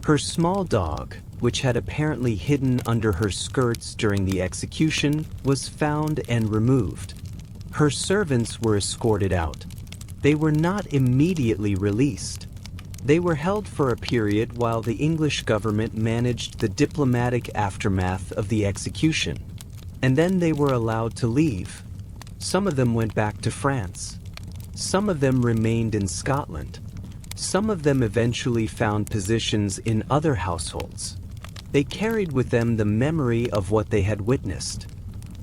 Her small dog, which had apparently hidden under her skirts during the execution, was found and removed. Her servants were escorted out. They were not immediately released. They were held for a period while the English government managed the diplomatic aftermath of the execution. And then they were allowed to leave. Some of them went back to France. Some of them remained in Scotland. Some of them eventually found positions in other households. They carried with them the memory of what they had witnessed.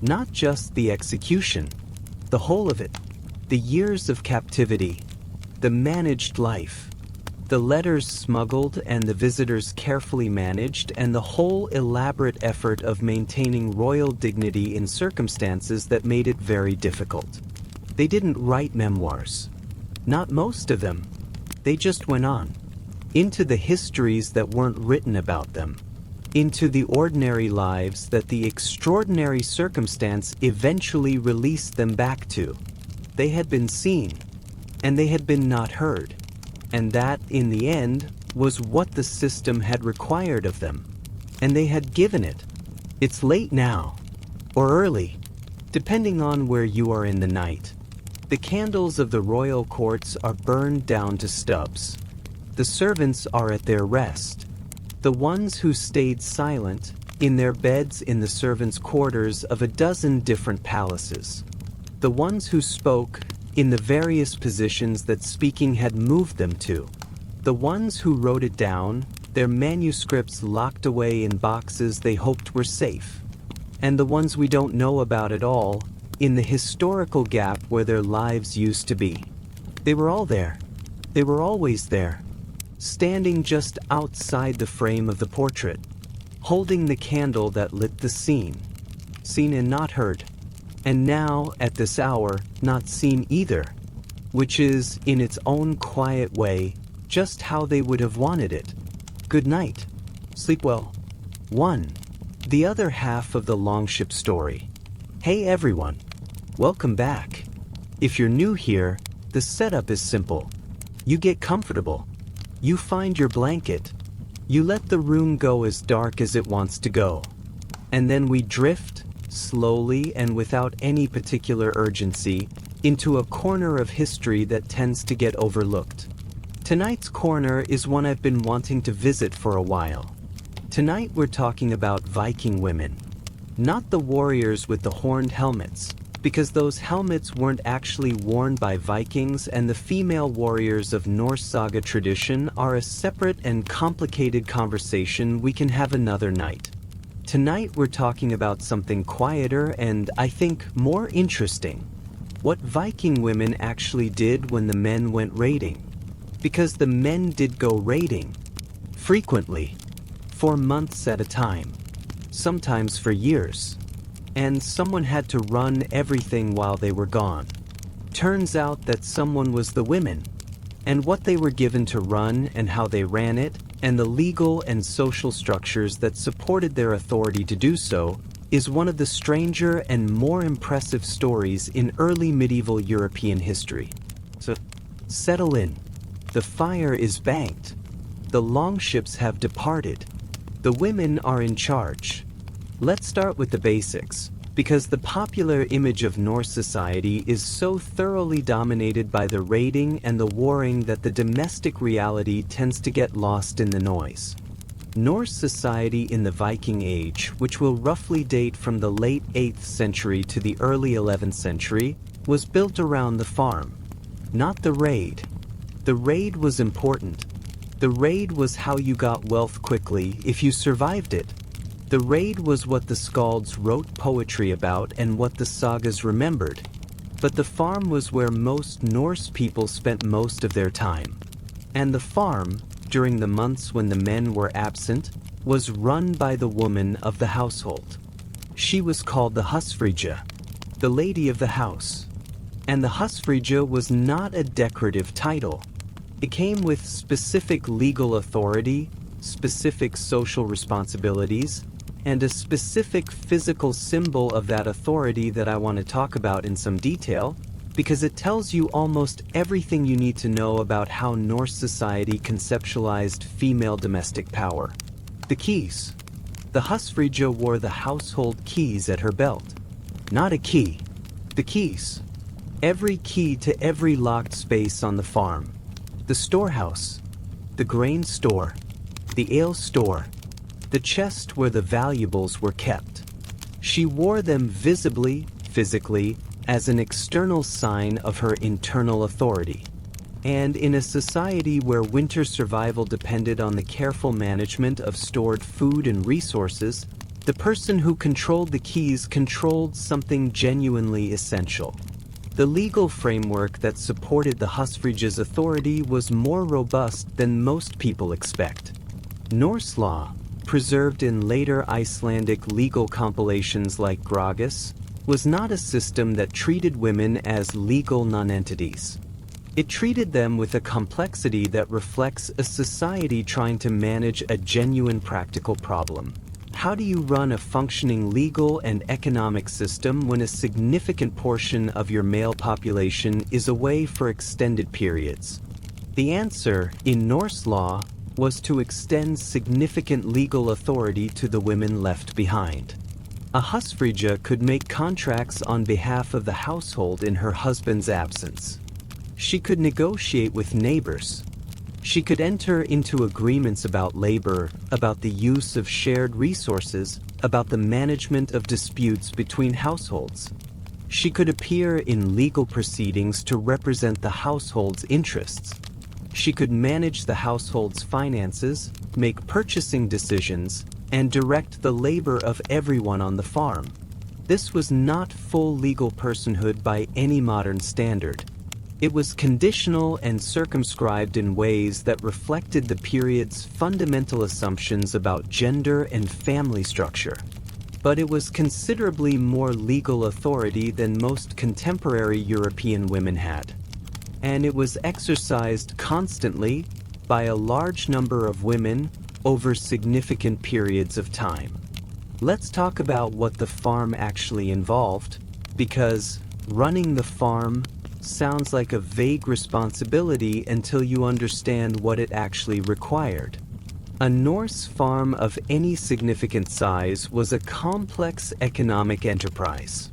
Not just the execution, the whole of it. The years of captivity, the managed life, the letters smuggled and the visitors carefully managed, and the whole elaborate effort of maintaining royal dignity in circumstances that made it very difficult. They didn't write memoirs. Not most of them. They just went on. Into the histories that weren't written about them. Into the ordinary lives that the extraordinary circumstance eventually released them back to. They had been seen, and they had been not heard. And that, in the end, was what the system had required of them. And they had given it. It's late now, or early, depending on where you are in the night. The candles of the royal courts are burned down to stubs. The servants are at their rest. The ones who stayed silent, in their beds in the servants' quarters of a dozen different palaces. The ones who spoke, in the various positions that speaking had moved them to. The ones who wrote it down, their manuscripts locked away in boxes they hoped were safe. And the ones we don't know about at all, in the historical gap where their lives used to be. They were all there. They were always there. Standing just outside the frame of the portrait, holding the candle that lit the scene. Seen and not heard. And now, at this hour, not seen either, which is, in its own quiet way, just how they would have wanted it. Good night. Sleep well. 1. The other half of the Longship story. Hey everyone. Welcome back. If you're new here, the setup is simple. You get comfortable. You find your blanket. You let the room go as dark as it wants to go. And then we drift, slowly and without any particular urgency, into a corner of history that tends to get overlooked. Tonight's corner is one I've been wanting to visit for a while. Tonight we're talking about Viking women. Not the warriors with the horned helmets, because those helmets weren't actually worn by Vikings, and the female warriors of Norse saga tradition are a separate and complicated conversation we can have another night. Tonight we're talking about something quieter and, I think, more interesting. What Viking women actually did when the men went raiding. Because the men did go raiding. Frequently. For months at a time. Sometimes for years. And someone had to run everything while they were gone. Turns out that someone was the women. And what they were given to run and how they ran it, and the legal and social structures that supported their authority to do so, is one of the stranger and more impressive stories in early medieval European history. So, settle in. The fire is banked. The longships have departed. The women are in charge. Let's start with the basics, because the popular image of Norse society is so thoroughly dominated by the raiding and the warring that the domestic reality tends to get lost in the noise. Norse society in the Viking Age, which will roughly date from the late 8th century to the early 11th century, was built around the farm, not the raid. The raid was important. The raid was how you got wealth quickly if you survived it. The raid was what the skalds wrote poetry about and what the sagas remembered. But the farm was where most Norse people spent most of their time. And the farm, during the months when the men were absent, was run by the woman of the household. She was called the husfrige, the lady of the house. And the husfrige was not a decorative title. It came with specific legal authority, specific social responsibilities, and a specific physical symbol of that authority that I want to talk about in some detail, because it tells you almost everything you need to know about how Norse society conceptualized female domestic power. The keys. The husfrige wore the household keys at her belt. Not a key. The keys. Every key to every locked space on the farm. The storehouse. The grain store. The ale store. The chest where the valuables were kept. She wore them visibly, physically, as an external sign of her internal authority. And in a society where winter survival depended on the careful management of stored food and resources, the person who controlled the keys controlled something genuinely essential. The legal framework that supported the husfrige's authority was more robust than most people expect. Norse law, preserved in later Icelandic legal compilations like Gragas, was not a system that treated women as legal nonentities. It treated them with a complexity that reflects a society trying to manage a genuine practical problem. How do you run a functioning legal and economic system when a significant portion of your male population is away for extended periods? The answer, in Norse law, was to extend significant legal authority to the women left behind. A husfrige could make contracts on behalf of the household in her husband's absence. She could negotiate with neighbors. She could enter into agreements about labor, about the use of shared resources, about the management of disputes between households. She could appear in legal proceedings to represent the household's interests. She could manage the household's finances, make purchasing decisions, and direct the labor of everyone on the farm. This was not full legal personhood by any modern standard. It was conditional and circumscribed in ways that reflected the period's fundamental assumptions about gender and family structure. But it was considerably more legal authority than most contemporary European women had. And it was exercised constantly by a large number of women over significant periods of time. Let's talk about what the farm actually involved, because running the farm, sounds like a vague responsibility until you understand what it actually required. A Norse farm of any significant size was a complex economic enterprise.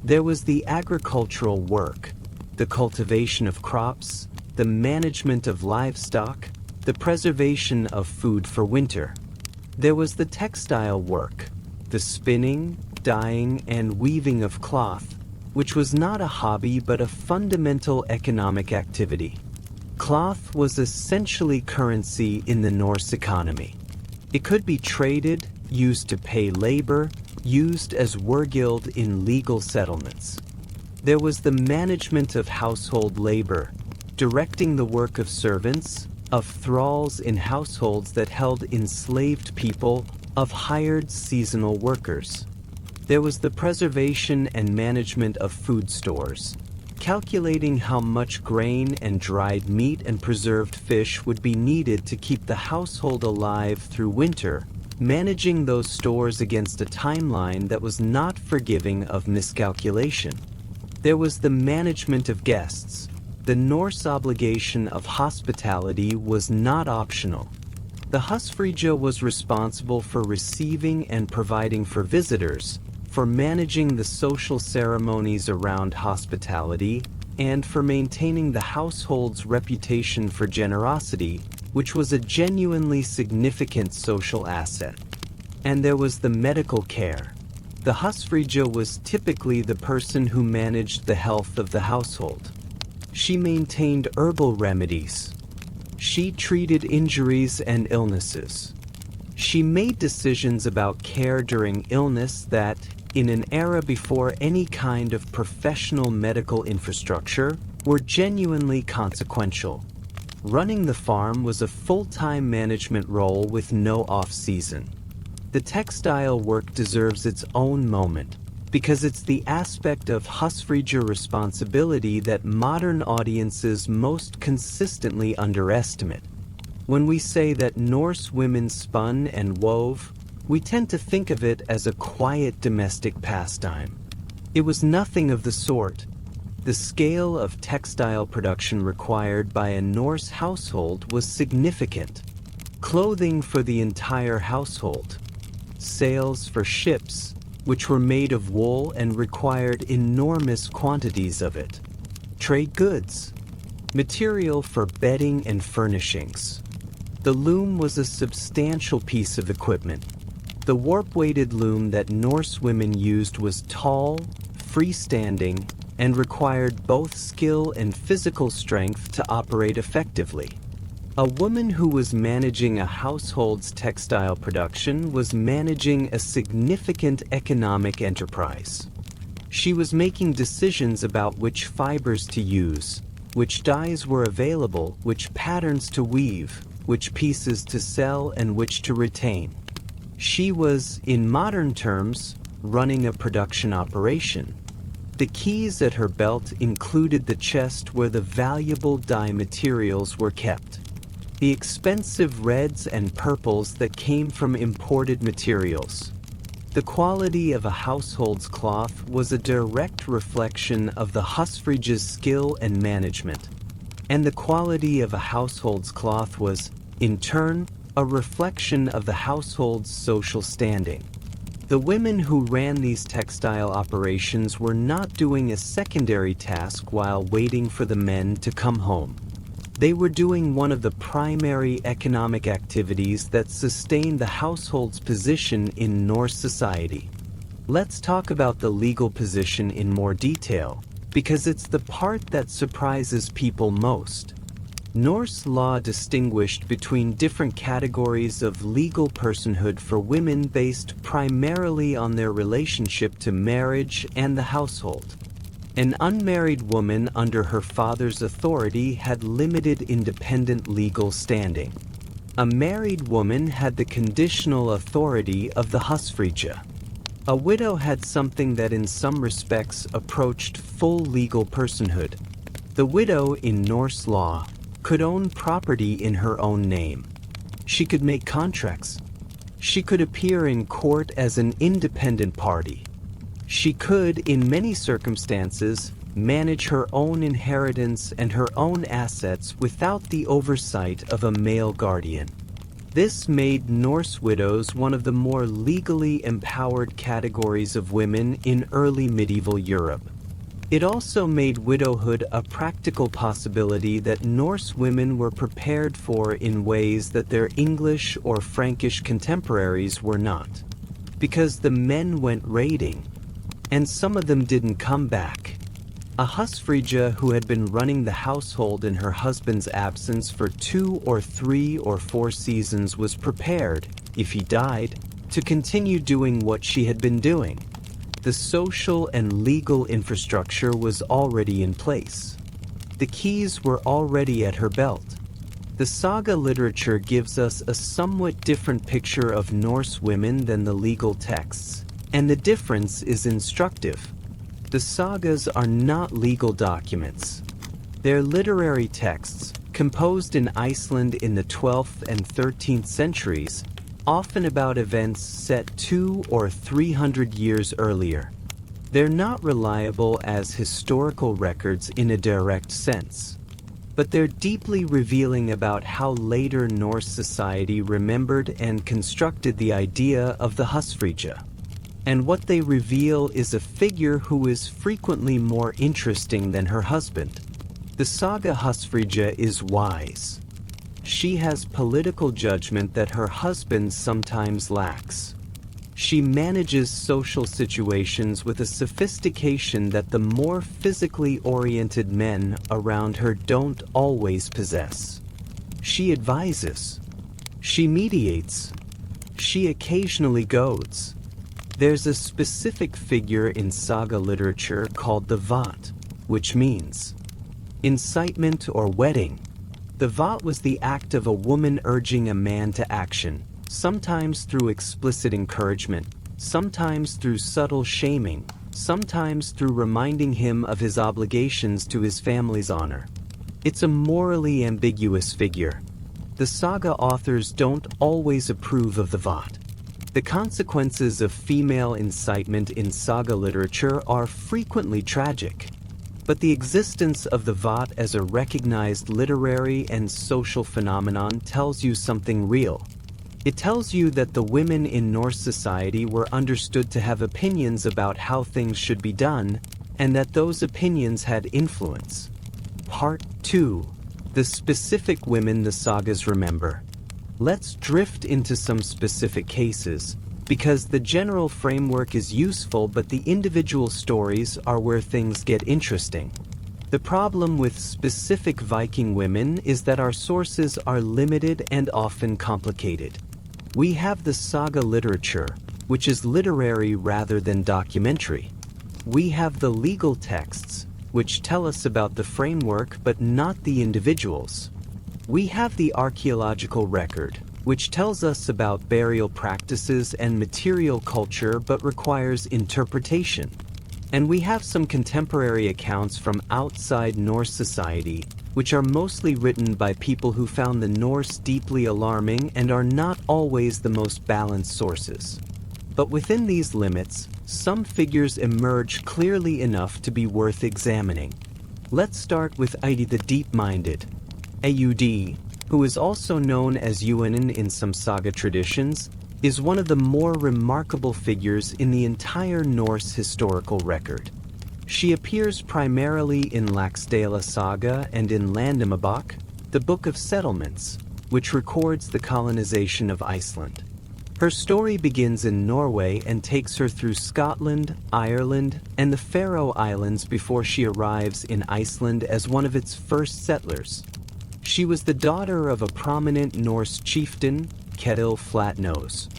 There was the agricultural work, the cultivation of crops, the management of livestock, the preservation of food for winter. There was the textile work, the spinning, dyeing, and weaving of cloth, which was not a hobby but a fundamental economic activity. Cloth was essentially currency in the Norse economy. It could be traded, used to pay labor, used as wergild in legal settlements. There was the management of household labor, directing the work of servants, of thralls in households that held enslaved people, of hired seasonal workers. There was the preservation and management of food stores, calculating how much grain and dried meat and preserved fish would be needed to keep the household alive through winter, managing those stores against a timeline that was not forgiving of miscalculation. There was the management of guests. The Norse obligation of hospitality was not optional. The husfrija was responsible for receiving and providing for visitors, for managing the social ceremonies around hospitality, and for maintaining the household's reputation for generosity, which was a genuinely significant social asset. And there was the medical care. The husfrija was typically the person who managed the health of the household. She maintained herbal remedies. She treated injuries and illnesses. She made decisions about care during illness that, in an era before any kind of professional medical infrastructure, were genuinely consequential. Running the farm was a full-time management role with no off-season. The textile work deserves its own moment, because it's the aspect of husfrija responsibility that modern audiences most consistently underestimate. When we say that Norse women spun and wove, we tend to think of it as a quiet domestic pastime. It was nothing of the sort. The scale of textile production required by a Norse household was significant. Clothing for the entire household. Sails for ships, which were made of wool and required enormous quantities of it. Trade goods. Material for bedding and furnishings. The loom was a substantial piece of equipment. The warp-weighted loom that Norse women used was tall, freestanding, and required both skill and physical strength to operate effectively. A woman who was managing a household's textile production was managing a significant economic enterprise. She was making decisions about which fibers to use, which dyes were available, which patterns to weave, which pieces to sell, and which to retain. She was, in modern terms, running a production operation. The keys at her belt included the chest where the valuable dye materials were kept. The expensive reds and purples that came from imported materials. The quality of a household's cloth was a direct reflection of the husfrija's skill and management. And the quality of a household's cloth was, in turn, a reflection of the household's social standing. The women who ran these textile operations were not doing a secondary task while waiting for the men to come home. They were doing one of the primary economic activities that sustained the household's position in Norse society. Let's talk about the legal position in more detail, because it's the part that surprises people most. Norse law distinguished between different categories of legal personhood for women based primarily on their relationship to marriage and the household. An unmarried woman under her father's authority had limited independent legal standing. A married woman had the conditional authority of the husfrija. A widow had something that in some respects approached full legal personhood. The widow in Norse law could own property in her own name. She could make contracts. She could appear in court as an independent party. She could, in many circumstances, manage her own inheritance and her own assets without the oversight of a male guardian. This made Norse widows one of the more legally empowered categories of women in early medieval Europe. It also made widowhood a practical possibility that Norse women were prepared for in ways that their English or Frankish contemporaries were not. Because the men went raiding, and some of them didn't come back. A husfrige who had been running the household in her husband's absence for 2 or 3 or 4 seasons was prepared, if he died, to continue doing what she had been doing. The social and legal infrastructure was already in place. The keys were already at her belt. The saga literature gives us a somewhat different picture of Norse women than the legal texts, and the difference is instructive. The sagas are not legal documents. They're literary texts, composed in Iceland in the 12th and 13th centuries, often about events set 200 or 300 years earlier. They're not reliable as historical records in a direct sense, but they're deeply revealing about how later Norse society remembered and constructed the idea of the husfrige. And what they reveal is a figure who is frequently more interesting than her husband. The saga husfrige is wise. She has political judgment that her husband sometimes lacks. She manages social situations with a sophistication that the more physically oriented men around her don't always possess. She advises. She mediates. She occasionally goads. There's a specific figure in saga literature called the vat, which means incitement or wedding. The vat was the act of a woman urging a man to action, sometimes through explicit encouragement, sometimes through subtle shaming, sometimes through reminding him of his obligations to his family's honor. It's a morally ambiguous figure. The saga authors don't always approve of the vat. The consequences of female incitement in saga literature are frequently tragic. But the existence of the vat as a recognized literary and social phenomenon tells you something real. It tells you that the women in Norse society were understood to have opinions about how things should be done, and that those opinions had influence. Part 2. The specific women the sagas remember. Let's drift into some specific cases, because the general framework is useful but the individual stories are where things get interesting. The problem with specific Viking women is that our sources are limited and often complicated. We have the saga literature, which is literary rather than documentary. We have the legal texts, which tell us about the framework but not the individuals. We have the archaeological record, which tells us about burial practices and material culture but requires interpretation. And we have some contemporary accounts from outside Norse society, which are mostly written by people who found the Norse deeply alarming and are not always the most balanced sources. But within these limits, some figures emerge clearly enough to be worth examining. Let's start with Eidi the Deep-Minded. Aud, who is also known as Uinen in some saga traditions, is one of the more remarkable figures in the entire Norse historical record. She appears primarily in Laxdæla Saga and in Landnámabók, the Book of Settlements, which records the colonization of Iceland. Her story begins in Norway and takes her through Scotland, Ireland, and the Faroe Islands before she arrives in Iceland as one of its first settlers. She was the daughter of a prominent Norse chieftain, Ketil Flatnose.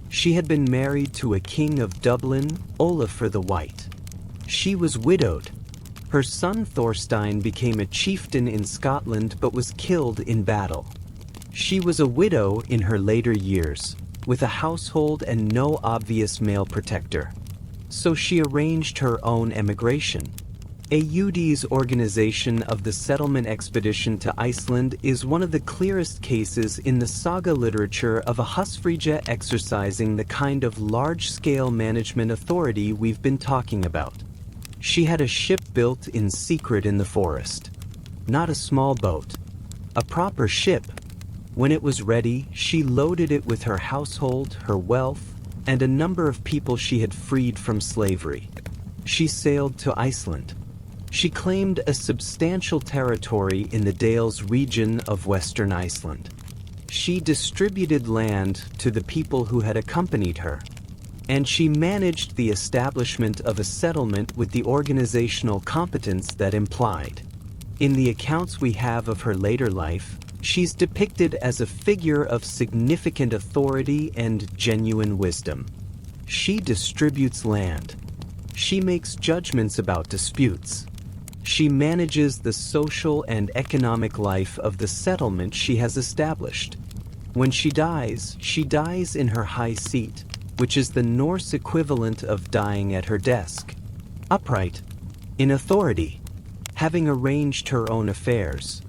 She had been married to a king of Dublin, Olafur the White. She was widowed. Her son Thorstein became a chieftain in Scotland but was killed in battle. She was a widow in her later years, with a household and no obvious male protector. So she arranged her own emigration. Audi's organization of the settlement expedition to Iceland is one of the clearest cases in the saga literature of a husfrige exercising the kind of large-scale management authority we've been talking about. She had a ship built in secret in the forest. Not a small boat. A proper ship. When it was ready, she loaded it with her household, her wealth, and a number of people she had freed from slavery. She sailed to Iceland. She claimed a substantial territory in the Dales region of western Iceland. She distributed land to the people who had accompanied her, and she managed the establishment of a settlement with the organizational competence that implied. In the accounts we have of her later life, she's depicted as a figure of significant authority and genuine wisdom. She distributes land. She makes judgments about disputes. She manages the social and economic life of the settlement she has established. When she dies in her high seat, which is the Norse equivalent of dying at her desk. Upright, in authority, having arranged her own affairs.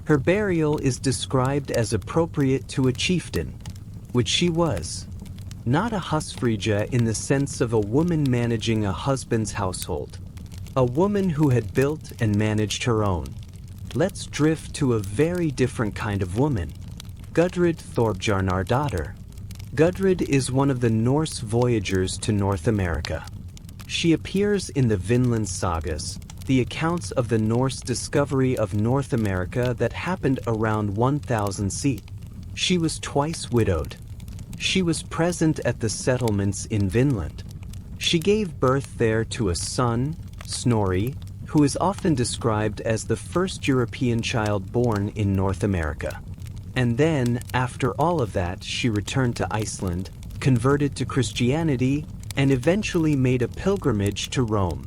Her burial is described as appropriate to a chieftain, which she was. Not a husfrija in the sense of a woman managing a husband's household. A woman who had built and managed her own. Let's drift to a very different kind of woman. Gudrid Thorbjarnardóttir. Gudrid is one of the Norse voyagers to North America. She appears in the Vinland sagas, the accounts of the Norse discovery of North America that happened around 1000 CE. She was twice widowed. She was present at the settlements in Vinland. She gave birth there to a son, Snorri, who is often described as the first European child born in North America. And then, after all of that, she returned to Iceland, converted to Christianity, and eventually made a pilgrimage to Rome.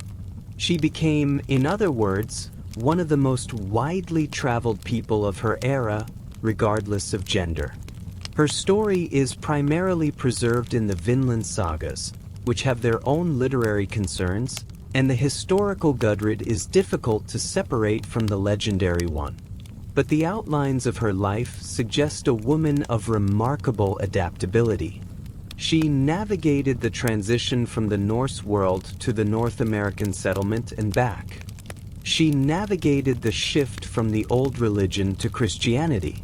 She became, in other words, one of the most widely traveled people of her era, regardless of gender. Her story is primarily preserved in the Vinland sagas, which have their own literary concerns, and the historical Gudrid is difficult to separate from the legendary one. But the outlines of her life suggest a woman of remarkable adaptability. She navigated the transition from the Norse world to the North American settlement and back. She navigated the shift from the old religion to Christianity.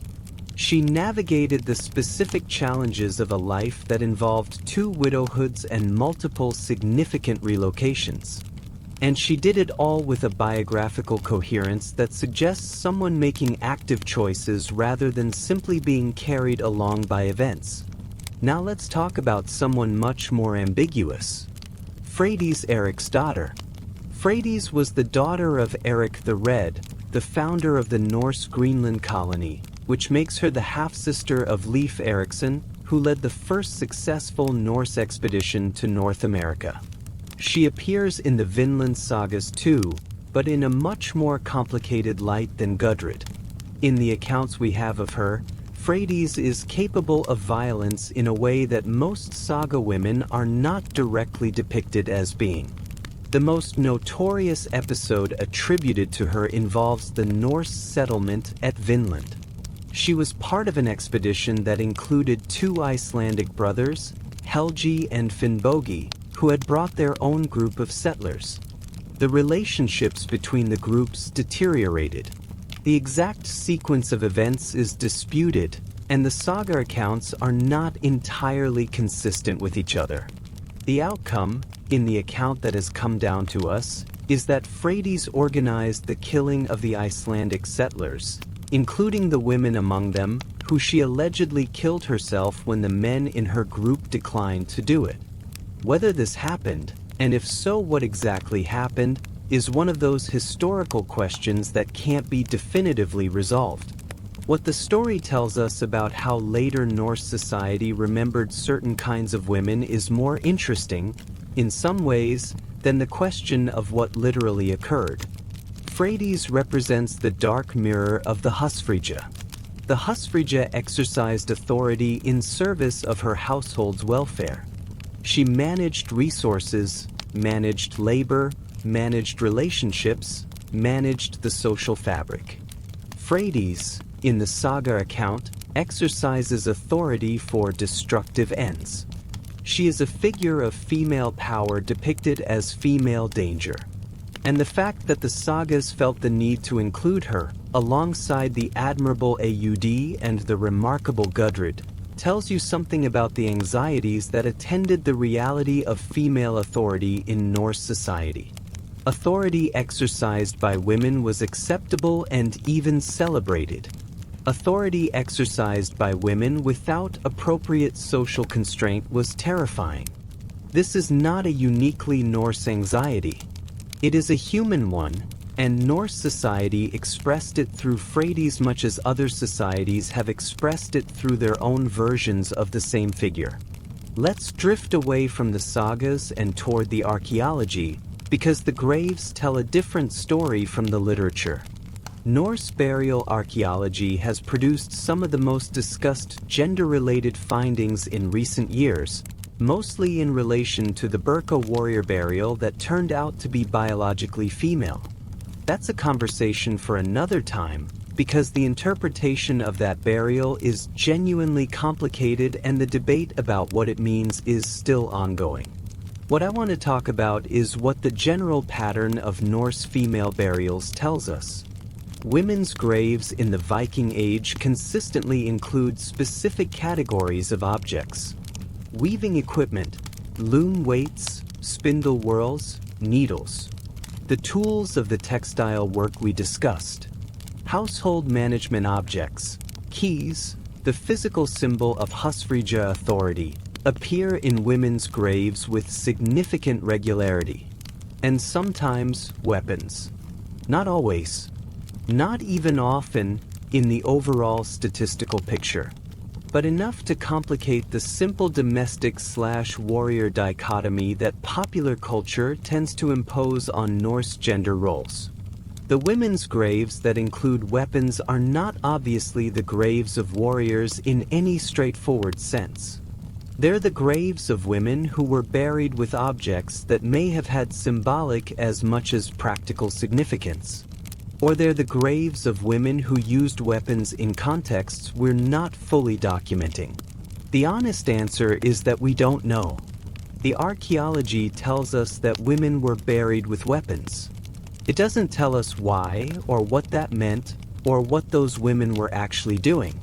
She navigated the specific challenges of a life that involved 2 widowhoods and multiple significant relocations. And she did it all with a biographical coherence that suggests someone making active choices rather than simply being carried along by events. Now let's talk about someone much more ambiguous. Freydis Eiríksdóttir. Freydis was the daughter of Eric the Red, the founder of the Norse Greenland colony, which makes her the half-sister of Leif Erikson, who led the first successful Norse expedition to North America. She appears in the Vinland sagas too, but in a much more complicated light than Gudrid. In the accounts we have of her, Freydis is capable of violence in a way that most saga women are not directly depicted as being. The most notorious episode attributed to her involves the Norse settlement at Vinland. She was part of an expedition that included 2 Icelandic brothers, Helgi and Finnbogi, who had brought their own group of settlers. The relationships between the groups deteriorated. The exact sequence of events is disputed, and the saga accounts are not entirely consistent with each other. The outcome, in the account that has come down to us, is that Freydis organized the killing of the Icelandic settlers, including the women among them, who she allegedly killed herself when the men in her group declined to do it. Whether this happened, and if so what exactly happened, is one of those historical questions that can't be definitively resolved. What the story tells us about how later Norse society remembered certain kinds of women is more interesting, in some ways, than the question of what literally occurred. Freydis represents the dark mirror of the husfrija. The husfrija exercised authority in service of her household's welfare. She managed resources, managed labor, managed relationships, managed the social fabric. Freydis, in the saga account, exercises authority for destructive ends. She is a figure of female power depicted as female danger. And the fact that the sagas felt the need to include her, alongside the admirable Aud and the remarkable Gudrid, tells you something about the anxieties that attended the reality of female authority in Norse society. Authority exercised by women was acceptable and even celebrated. Authority exercised by women without appropriate social constraint was terrifying. This is not a uniquely Norse anxiety. It is a human one, and Norse society expressed it through Frades much as other societies have expressed it through their own versions of the same figure. Let's drift away from the sagas and toward the archaeology, because the graves tell a different story from the literature. Norse burial archaeology has produced some of the most discussed gender-related findings in recent years, mostly in relation to the Birka warrior burial that turned out to be biologically female. That's a conversation for another time, because the interpretation of that burial is genuinely complicated and the debate about what it means is still ongoing. What I want to talk about is what the general pattern of Norse female burials tells us. Women's graves in the Viking Age consistently include specific categories of objects. Weaving equipment, loom weights, spindle whorls, needles. The tools of the textile work we discussed. Household management objects, keys, the physical symbol of Husfrija authority, appear in women's graves with significant regularity. And sometimes weapons. Not always. Not even often in the overall statistical picture. But enough to complicate the simple domestic/warrior dichotomy that popular culture tends to impose on Norse gender roles. The women's graves that include weapons are not obviously the graves of warriors in any straightforward sense. They're the graves of women who were buried with objects that may have had symbolic as much as practical significance. Or they're the graves of women who used weapons in contexts we're not fully documenting. The honest answer is that we don't know. The archaeology tells us that women were buried with weapons. It doesn't tell us why or what that meant or what those women were actually doing,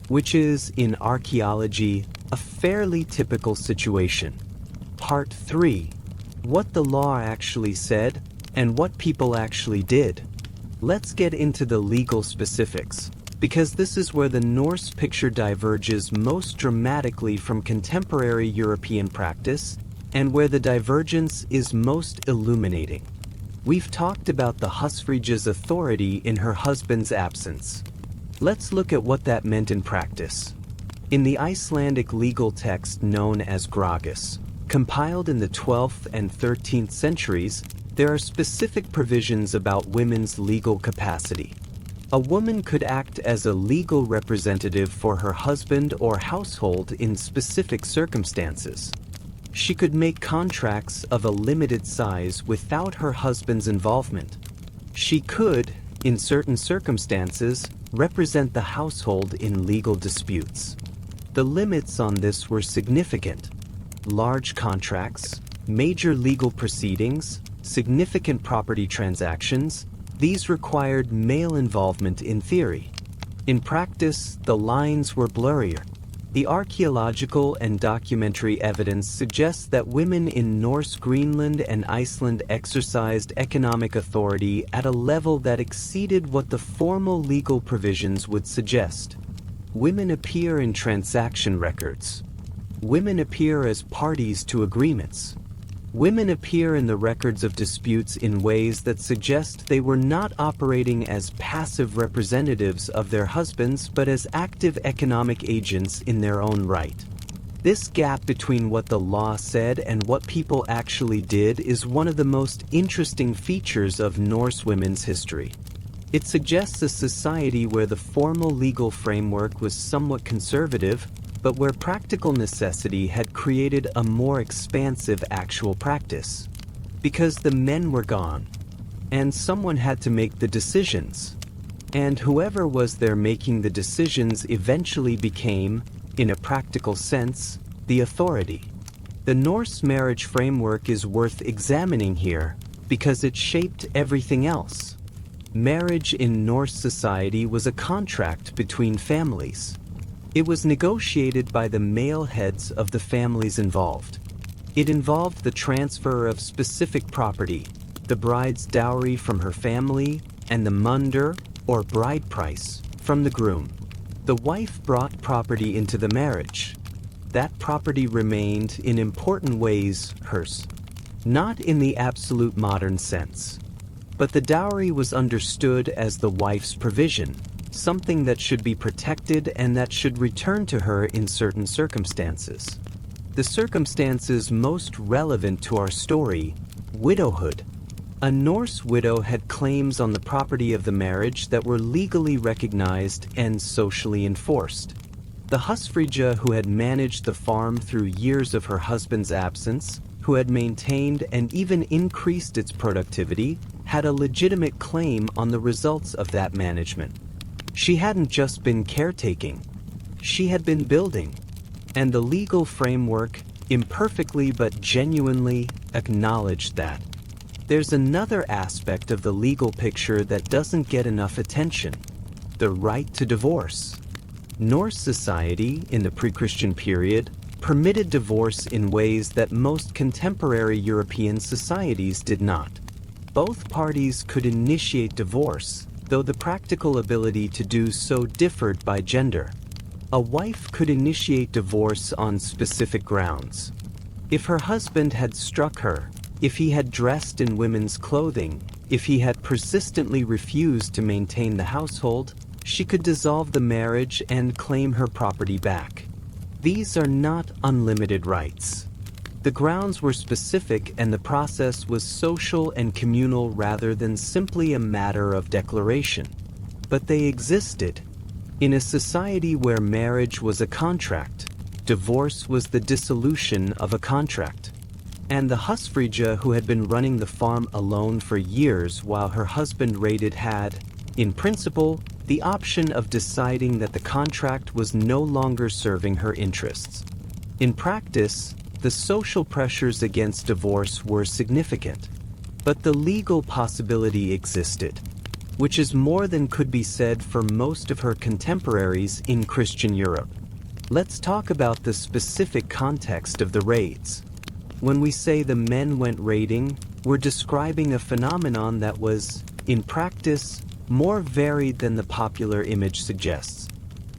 which is, in archaeology, a fairly typical situation. Part 3. What the law actually said and what people actually did. Let's get into the legal specifics, because this is where the Norse picture diverges most dramatically from contemporary European practice, and where the divergence is most illuminating. We've talked about the Husfrija's authority in her husband's absence. Let's look at what that meant in practice. In the Icelandic legal text known as Gragas, compiled in the 12th and 13th centuries, there are specific provisions about women's legal capacity. A woman could act as a legal representative for her husband or household in specific circumstances. She could make contracts of a limited size without her husband's involvement. She could, in certain circumstances, represent the household in legal disputes. The limits on this were significant. Large contracts, major legal proceedings, significant property transactions, these required male involvement in theory. In practice, the lines were blurrier. The archaeological and documentary evidence suggests that women in Norse Greenland and Iceland exercised economic authority at a level that exceeded what the formal legal provisions would suggest. Women appear in transaction records. Women appear as parties to agreements. Women appear in the records of disputes in ways that suggest they were not operating as passive representatives of their husbands but as active economic agents in their own right. This gap between what the law said and what people actually did is one of the most interesting features of Norse women's history. It suggests a society where the formal legal framework was somewhat conservative, but where practical necessity had created a more expansive actual practice. Because the men were gone, and someone had to make the decisions. And whoever was there making the decisions eventually became, in a practical sense, the authority. The Norse marriage framework is worth examining here, because it shaped everything else. Marriage in Norse society was a contract between families. It was negotiated by the male heads of the families involved. It involved the transfer of specific property, the bride's dowry from her family, and the mundur, or bride price, from the groom. The wife brought property into the marriage. That property remained, in important ways, hers. Not in the absolute modern sense. But the dowry was understood as the wife's provision, something that should be protected and that should return to her in certain circumstances. The circumstances most relevant to our story: widowhood. A Norse widow had claims on the property of the marriage that were legally recognized and socially enforced. The husfrige, who had managed the farm through years of her husband's absence, who had maintained and even increased its productivity, had a legitimate claim on the results of that management. She hadn't just been caretaking, she had been building. And the legal framework, imperfectly but genuinely, acknowledged that. There's another aspect of the legal picture that doesn't get enough attention: the right to divorce. Norse society, in the pre-Christian period, permitted divorce in ways that most contemporary European societies did not. Both parties could initiate divorce, though the practical ability to do so differed by gender. A wife could initiate divorce on specific grounds. If her husband had struck her, if he had dressed in women's clothing, if he had persistently refused to maintain the household, she could dissolve the marriage and claim her property back. These are not unlimited rights. The grounds were specific and the process was social and communal rather than simply a matter of declaration. But they existed. In a society where marriage was a contract, divorce was the dissolution of a contract. And the husfrige, who had been running the farm alone for years while her husband raided, had, in principle, the option of deciding that the contract was no longer serving her interests. In practice, the social pressures against divorce were significant, but the legal possibility existed, which is more than could be said for most of her contemporaries in Christian Europe. Let's talk about the specific context of the raids. When we say the men went raiding, we're describing a phenomenon that was, in practice, more varied than the popular image suggests.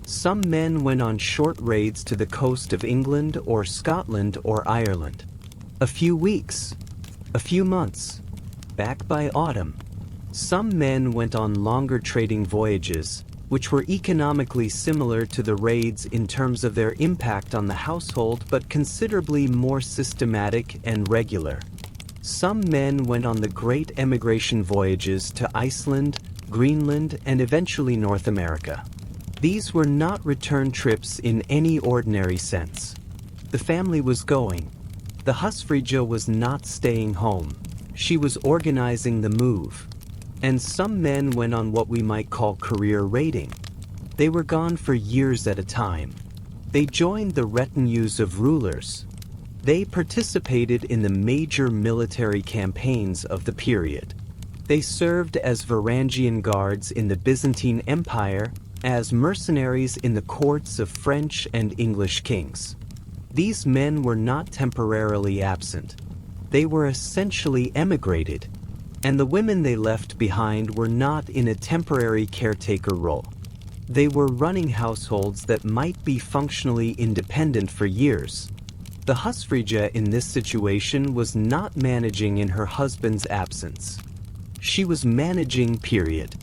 Some men went on short raids to the coast of England or Scotland or Ireland. A few weeks, a few months, back by autumn. Some men went on longer trading voyages, which were economically similar to the raids in terms of their impact on the household but considerably more systematic and regular. Some men went on the great emigration voyages to Iceland, Greenland, and eventually North America. These were not return trips in any ordinary sense. The family was going. The husfrige was not staying home. She was organizing the move. And some men went on what we might call career raiding. They were gone for years at a time. They joined the retinues of rulers. They participated in the major military campaigns of the period. They served as Varangian guards in the Byzantine Empire, as mercenaries in the courts of French and English kings. These men were not temporarily absent. They were essentially emigrated, and the women they left behind were not in a temporary caretaker role. They were running households that might be functionally independent for years. The husfrige in this situation was not managing in her husband's absence. She was managing, period.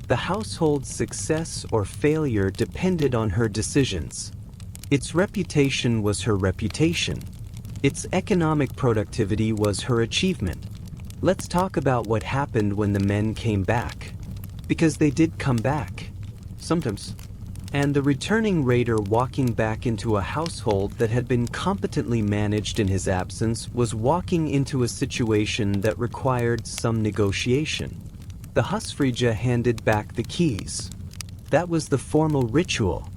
The household's success or failure depended on her decisions. Its reputation was her reputation. Its economic productivity was her achievement. Let's talk about what happened when the men came back. Because they did come back. Sometimes. And the returning raider walking back into a household that had been competently managed in his absence was walking into a situation that required some negotiation. The husfrige handed back the keys. That was the formal ritual.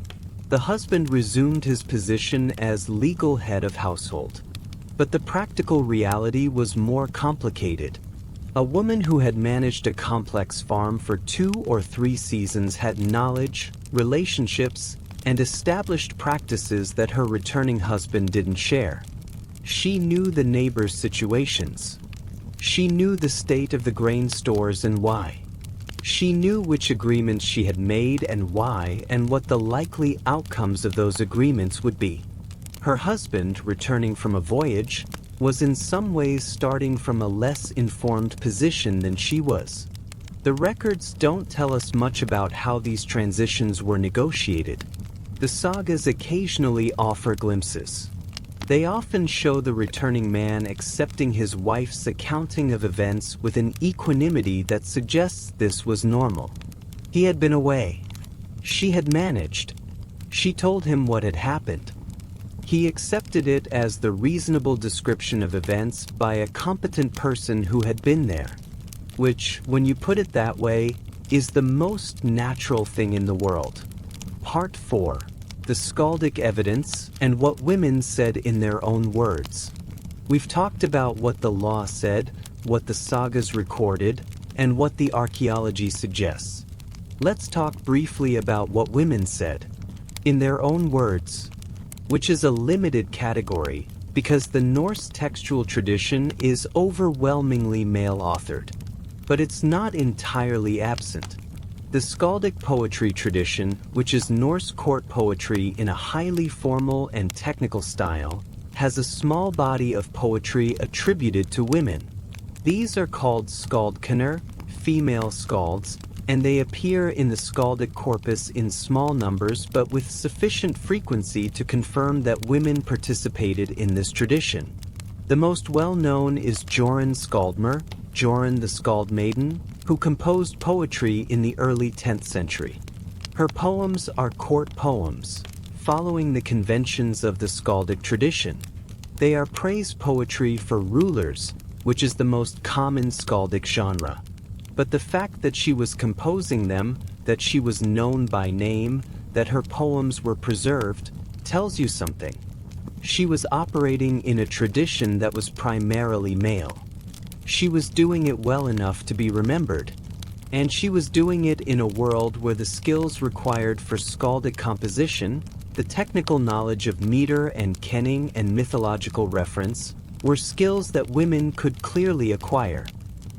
The husband resumed his position as legal head of household. But the practical reality was more complicated. A woman who had managed a complex farm for 2 or 3 seasons had knowledge, relationships, and established practices that her returning husband didn't share. She knew the neighbors' situations. She knew the state of the grain stores and why. She knew which agreements she had made and why, and what the likely outcomes of those agreements would be. Her husband, returning from a voyage, was in some ways starting from a less informed position than she was. The records don't tell us much about how these transitions were negotiated. The sagas occasionally offer glimpses. They often show the returning man accepting his wife's accounting of events with an equanimity that suggests this was normal. He had been away. She had managed. She told him what had happened. He accepted it as the reasonable description of events by a competent person who had been there, which, when you put it that way, is the most natural thing in the world. Part 4. The Skaldic Evidence and what women said in their own words. We've talked about what the law said, what the sagas recorded, and what the archaeology suggests. Let's talk briefly about what women said, in their own words, which is a limited category because the Norse textual tradition is overwhelmingly male-authored. But it's not entirely absent. The Skaldic poetry tradition, which is Norse court poetry in a highly formal and technical style, has a small body of poetry attributed to women. These are called skaldkvinner, female skalds, and they appear in the Skaldic corpus in small numbers but with sufficient frequency to confirm that women participated in this tradition. The most well-known is Jorun Skaldmr, Jorun the Skald Maiden, who composed poetry in the early 10th century. Her poems are court poems, following the conventions of the Skaldic tradition. They are praise poetry for rulers, which is the most common Skaldic genre. But the fact that she was composing them, that she was known by name, that her poems were preserved, tells you something. She was operating in a tradition that was primarily male. She was doing it well enough to be remembered. And she was doing it in a world where the skills required for skaldic composition, the technical knowledge of meter and kenning and mythological reference, were skills that women could clearly acquire.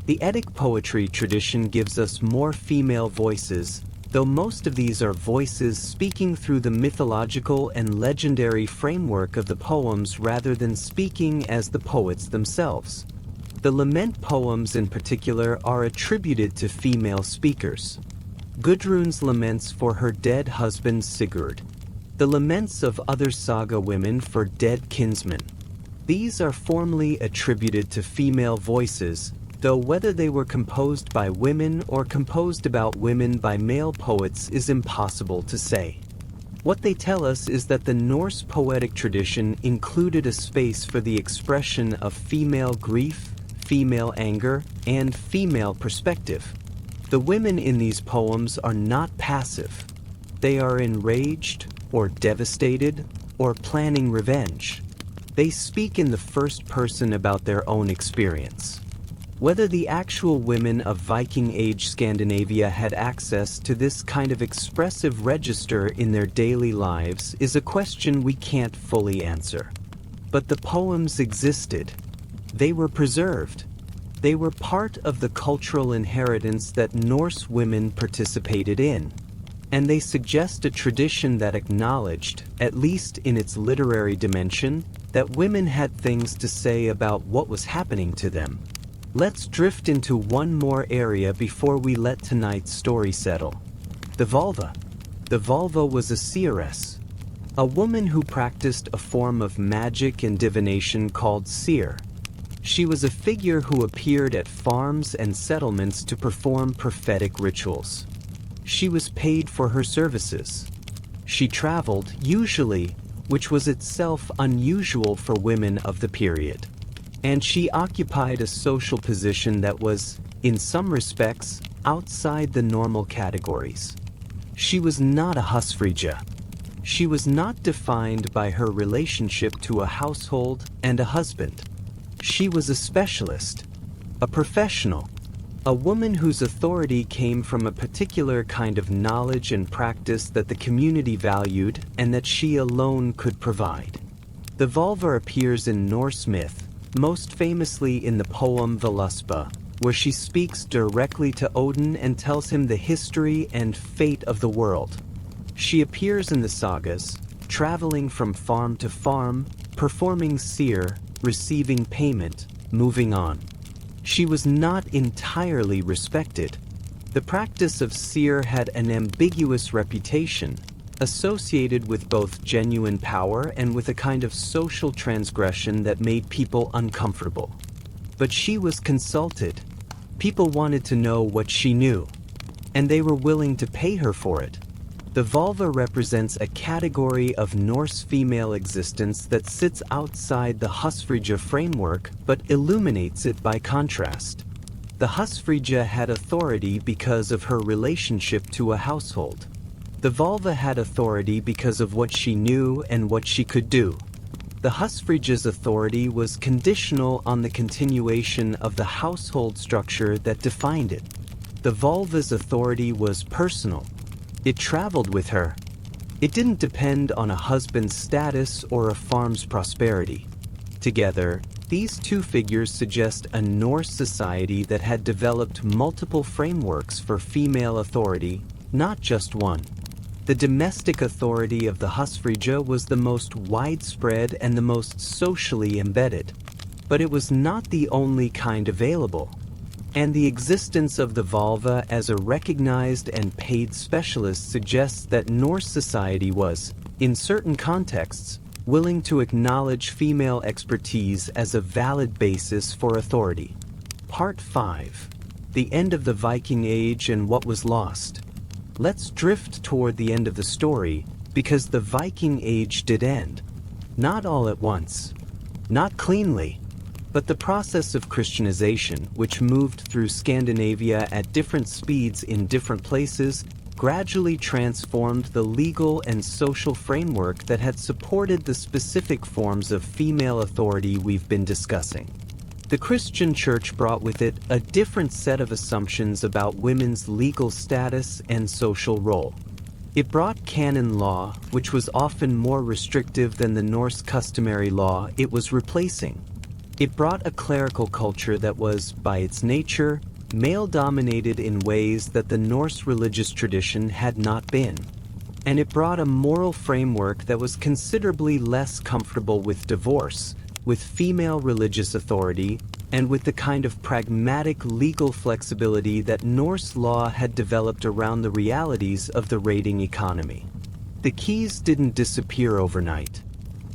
The Eddic poetry tradition gives us more female voices, though most of these are voices speaking through the mythological and legendary framework of the poems rather than speaking as the poets themselves. The lament poems in particular are attributed to female speakers. Gudrun's laments for her dead husband Sigurd. The laments of other saga women for dead kinsmen. These are formally attributed to female voices, though whether they were composed by women or composed about women by male poets is impossible to say. What they tell us is that the Norse poetic tradition included a space for the expression of female grief, female anger, and female perspective. The women in these poems are not passive. They are enraged, or devastated, or planning revenge. They speak in the first person about their own experience. Whether the actual women of Viking-age Scandinavia had access to this kind of expressive register in their daily lives is a question we can't fully answer. But the poems existed. They were preserved. They were part of the cultural inheritance that Norse women participated in. And they suggest a tradition that acknowledged, at least in its literary dimension, that women had things to say about what was happening to them. Let's drift into one more area before we let tonight's story settle. The vulva. The vulva was a seeress, a woman who practiced a form of magic and divination called seer. She was a figure who appeared at farms and settlements to perform prophetic rituals. She was paid for her services. She traveled, usually, which was itself unusual for women of the period. And she occupied a social position that was, in some respects, outside the normal categories. She was not a husfrija. She was not defined by her relationship to a household and a husband. She was a specialist. A professional. A woman whose authority came from a particular kind of knowledge and practice that the community valued and that she alone could provide. The vulva appears in Norse myth, most famously in the poem Völuspá, where she speaks directly to Odin and tells him the history and fate of the world. She appears in the sagas, traveling from farm to farm, performing seer, receiving payment, moving on. She was not entirely respected. The practice of seer had an ambiguous reputation, associated with both genuine power and with a kind of social transgression that made people uncomfortable. But she was consulted. People wanted to know what she knew, and they were willing to pay her for it. The vulva represents a category of Norse female existence that sits outside the husfrija framework but illuminates it by contrast. The husfrija had authority because of her relationship to a household. The vulva had authority because of what she knew and what she could do. The husfrija's authority was conditional on the continuation of the household structure that defined it. The vulva's authority was personal. It traveled with her. It didn't depend on a husband's status or a farm's prosperity. Together, these two figures suggest a Norse society that had developed multiple frameworks for female authority, not just one. The domestic authority of the husfrija was the most widespread and the most socially embedded. But it was not the only kind available. And the existence of the vulva as a recognized and paid specialist suggests that Norse society was, in certain contexts, willing to acknowledge female expertise as a valid basis for authority. Part 5. The End of the Viking Age and What Was Lost. Let's drift toward the end of the story, because the Viking Age did end. Not all at once. Not cleanly. But the process of Christianization, which moved through Scandinavia at different speeds in different places, gradually transformed the legal and social framework that had supported the specific forms of female authority we've been discussing. The Christian Church brought with it a different set of assumptions about women's legal status and social role. It brought canon law, which was often more restrictive than the Norse customary law it was replacing. It brought a clerical culture that was, by its nature, male-dominated in ways that the Norse religious tradition had not been. And it brought a moral framework that was considerably less comfortable with divorce, with female religious authority, and with the kind of pragmatic legal flexibility that Norse law had developed around the realities of the raiding economy. The keys didn't disappear overnight.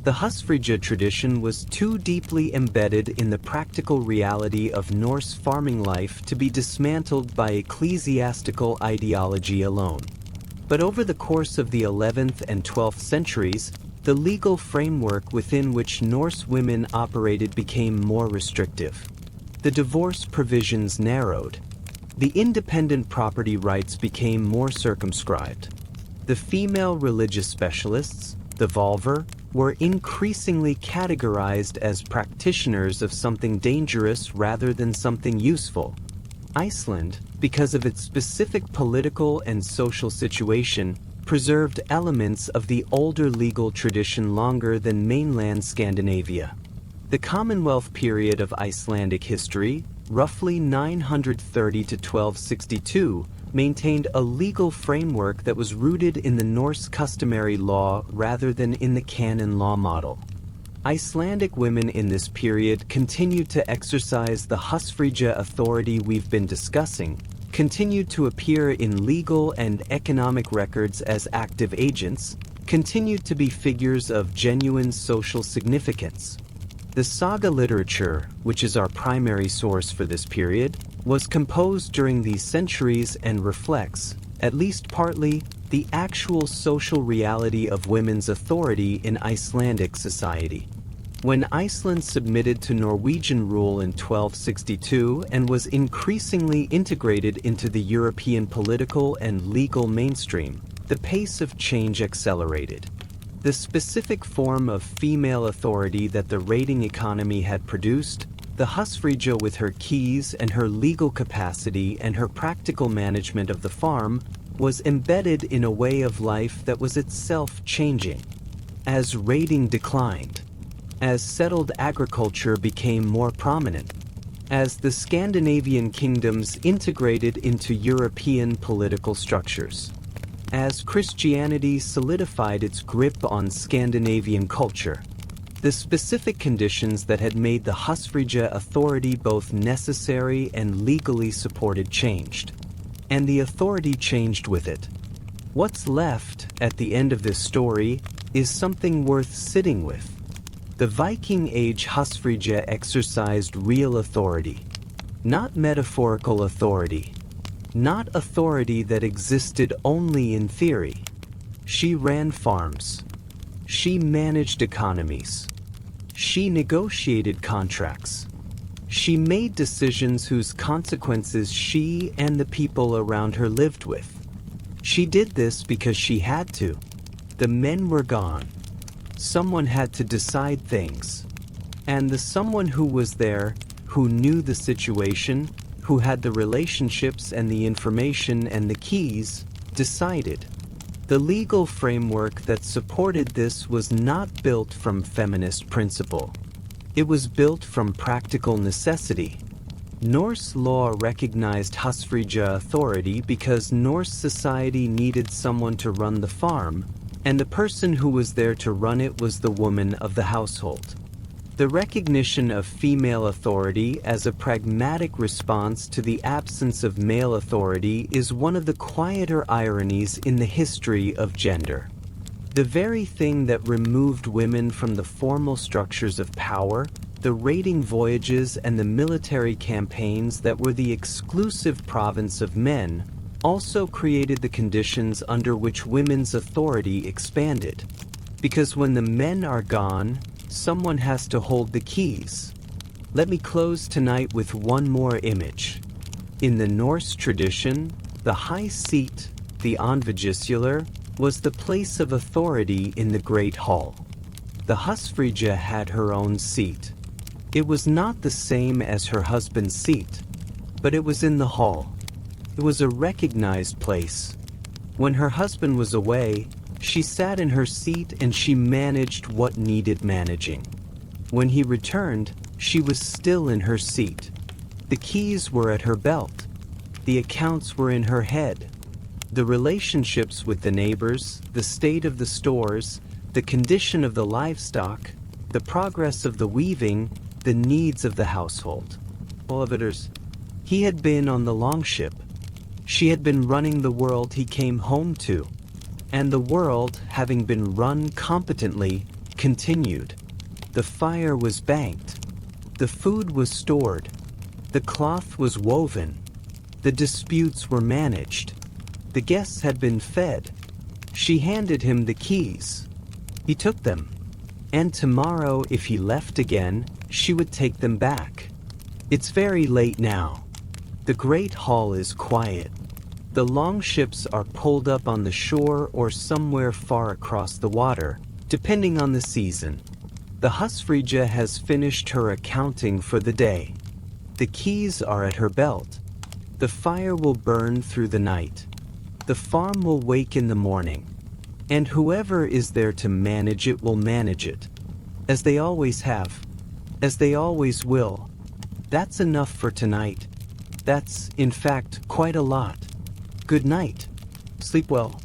The husfrija tradition was too deeply embedded in the practical reality of Norse farming life to be dismantled by ecclesiastical ideology alone. But over the course of the 11th and 12th centuries, the legal framework within which Norse women operated became more restrictive. The divorce provisions narrowed. The independent property rights became more circumscribed. The female religious specialists, the vulvar, were increasingly categorized as practitioners of something dangerous rather than something useful. Iceland, because of its specific political and social situation, preserved elements of the older legal tradition longer than mainland Scandinavia. The Commonwealth period of Icelandic history, roughly 930 to 1262, maintained a legal framework that was rooted in the Norse customary law rather than in the canon law model. Icelandic women in this period continued to exercise the husfrija authority we've been discussing, continued to appear in legal and economic records as active agents, continued to be figures of genuine social significance. The saga literature, which is our primary source for this period, was composed during these centuries and reflects, at least partly, the actual social reality of women's authority in Icelandic society. When Iceland submitted to Norwegian rule in 1262 and was increasingly integrated into the European political and legal mainstream, the pace of change accelerated. The specific form of female authority that the raiding economy had produced, The Husfrija, with her keys and her legal capacity and her practical management of the farm, was embedded in a way of life that was itself changing. As raiding declined, as settled agriculture became more prominent, as the Scandinavian kingdoms integrated into European political structures, as Christianity solidified its grip on Scandinavian culture, the specific conditions that had made the Husfrija authority both necessary and legally supported changed. And the authority changed with it. What's left, at the end of this story, is something worth sitting with. The Viking Age Husfrija exercised real authority. Not metaphorical authority. Not authority that existed only in theory. She ran farms. She managed economies. She negotiated contracts. She made decisions whose consequences she and the people around her lived with. She did this because she had to. The men were gone. Someone had to decide things. And the someone who was there, who knew the situation, who had the relationships and the information and the keys, decided. The legal framework that supported this was not built from feminist principle. It was built from practical necessity. Norse law recognized Husfrija authority because Norse society needed someone to run the farm, and the person who was there to run it was the woman of the household. The recognition of female authority as a pragmatic response to the absence of male authority is one of the quieter ironies in the history of gender. The very thing that removed women from the formal structures of power, the raiding voyages and the military campaigns that were the exclusive province of men, also created the conditions under which women's authority expanded. Because when the men are gone, someone has to hold the keys. Let me close tonight with one more image. In the Norse tradition, the high seat, the invisibility, was the place of authority in the Great Hall. The Husfrija had her own seat. It was not the same as her husband's seat, but it was in the hall. It was a recognized place. When her husband was away, she sat in her seat and she managed what needed managing. When he returned, she was still in her seat. The keys were at her belt. The accounts were in her head. The relationships with the neighbors, the state of the stores, the condition of the livestock, the progress of the weaving, the needs of the household. He had been on the longship. She had been running the world he came home to. And the world, having been run competently, continued. The fire was banked. The food was stored. The cloth was woven. The disputes were managed. The guests had been fed. She handed him the keys. He took them. And tomorrow, if he left again, she would take them back. It's very late now. The Great Hall is quiet. The longships are pulled up on the shore or somewhere far across the water, depending on the season. The Husfrija has finished her accounting for the day. The keys are at her belt. The fire will burn through the night. The farm will wake in the morning. And whoever is there to manage it will manage it. As they always have. As they always will. That's enough for tonight. That's, in fact, quite a lot. Good night. Sleep well.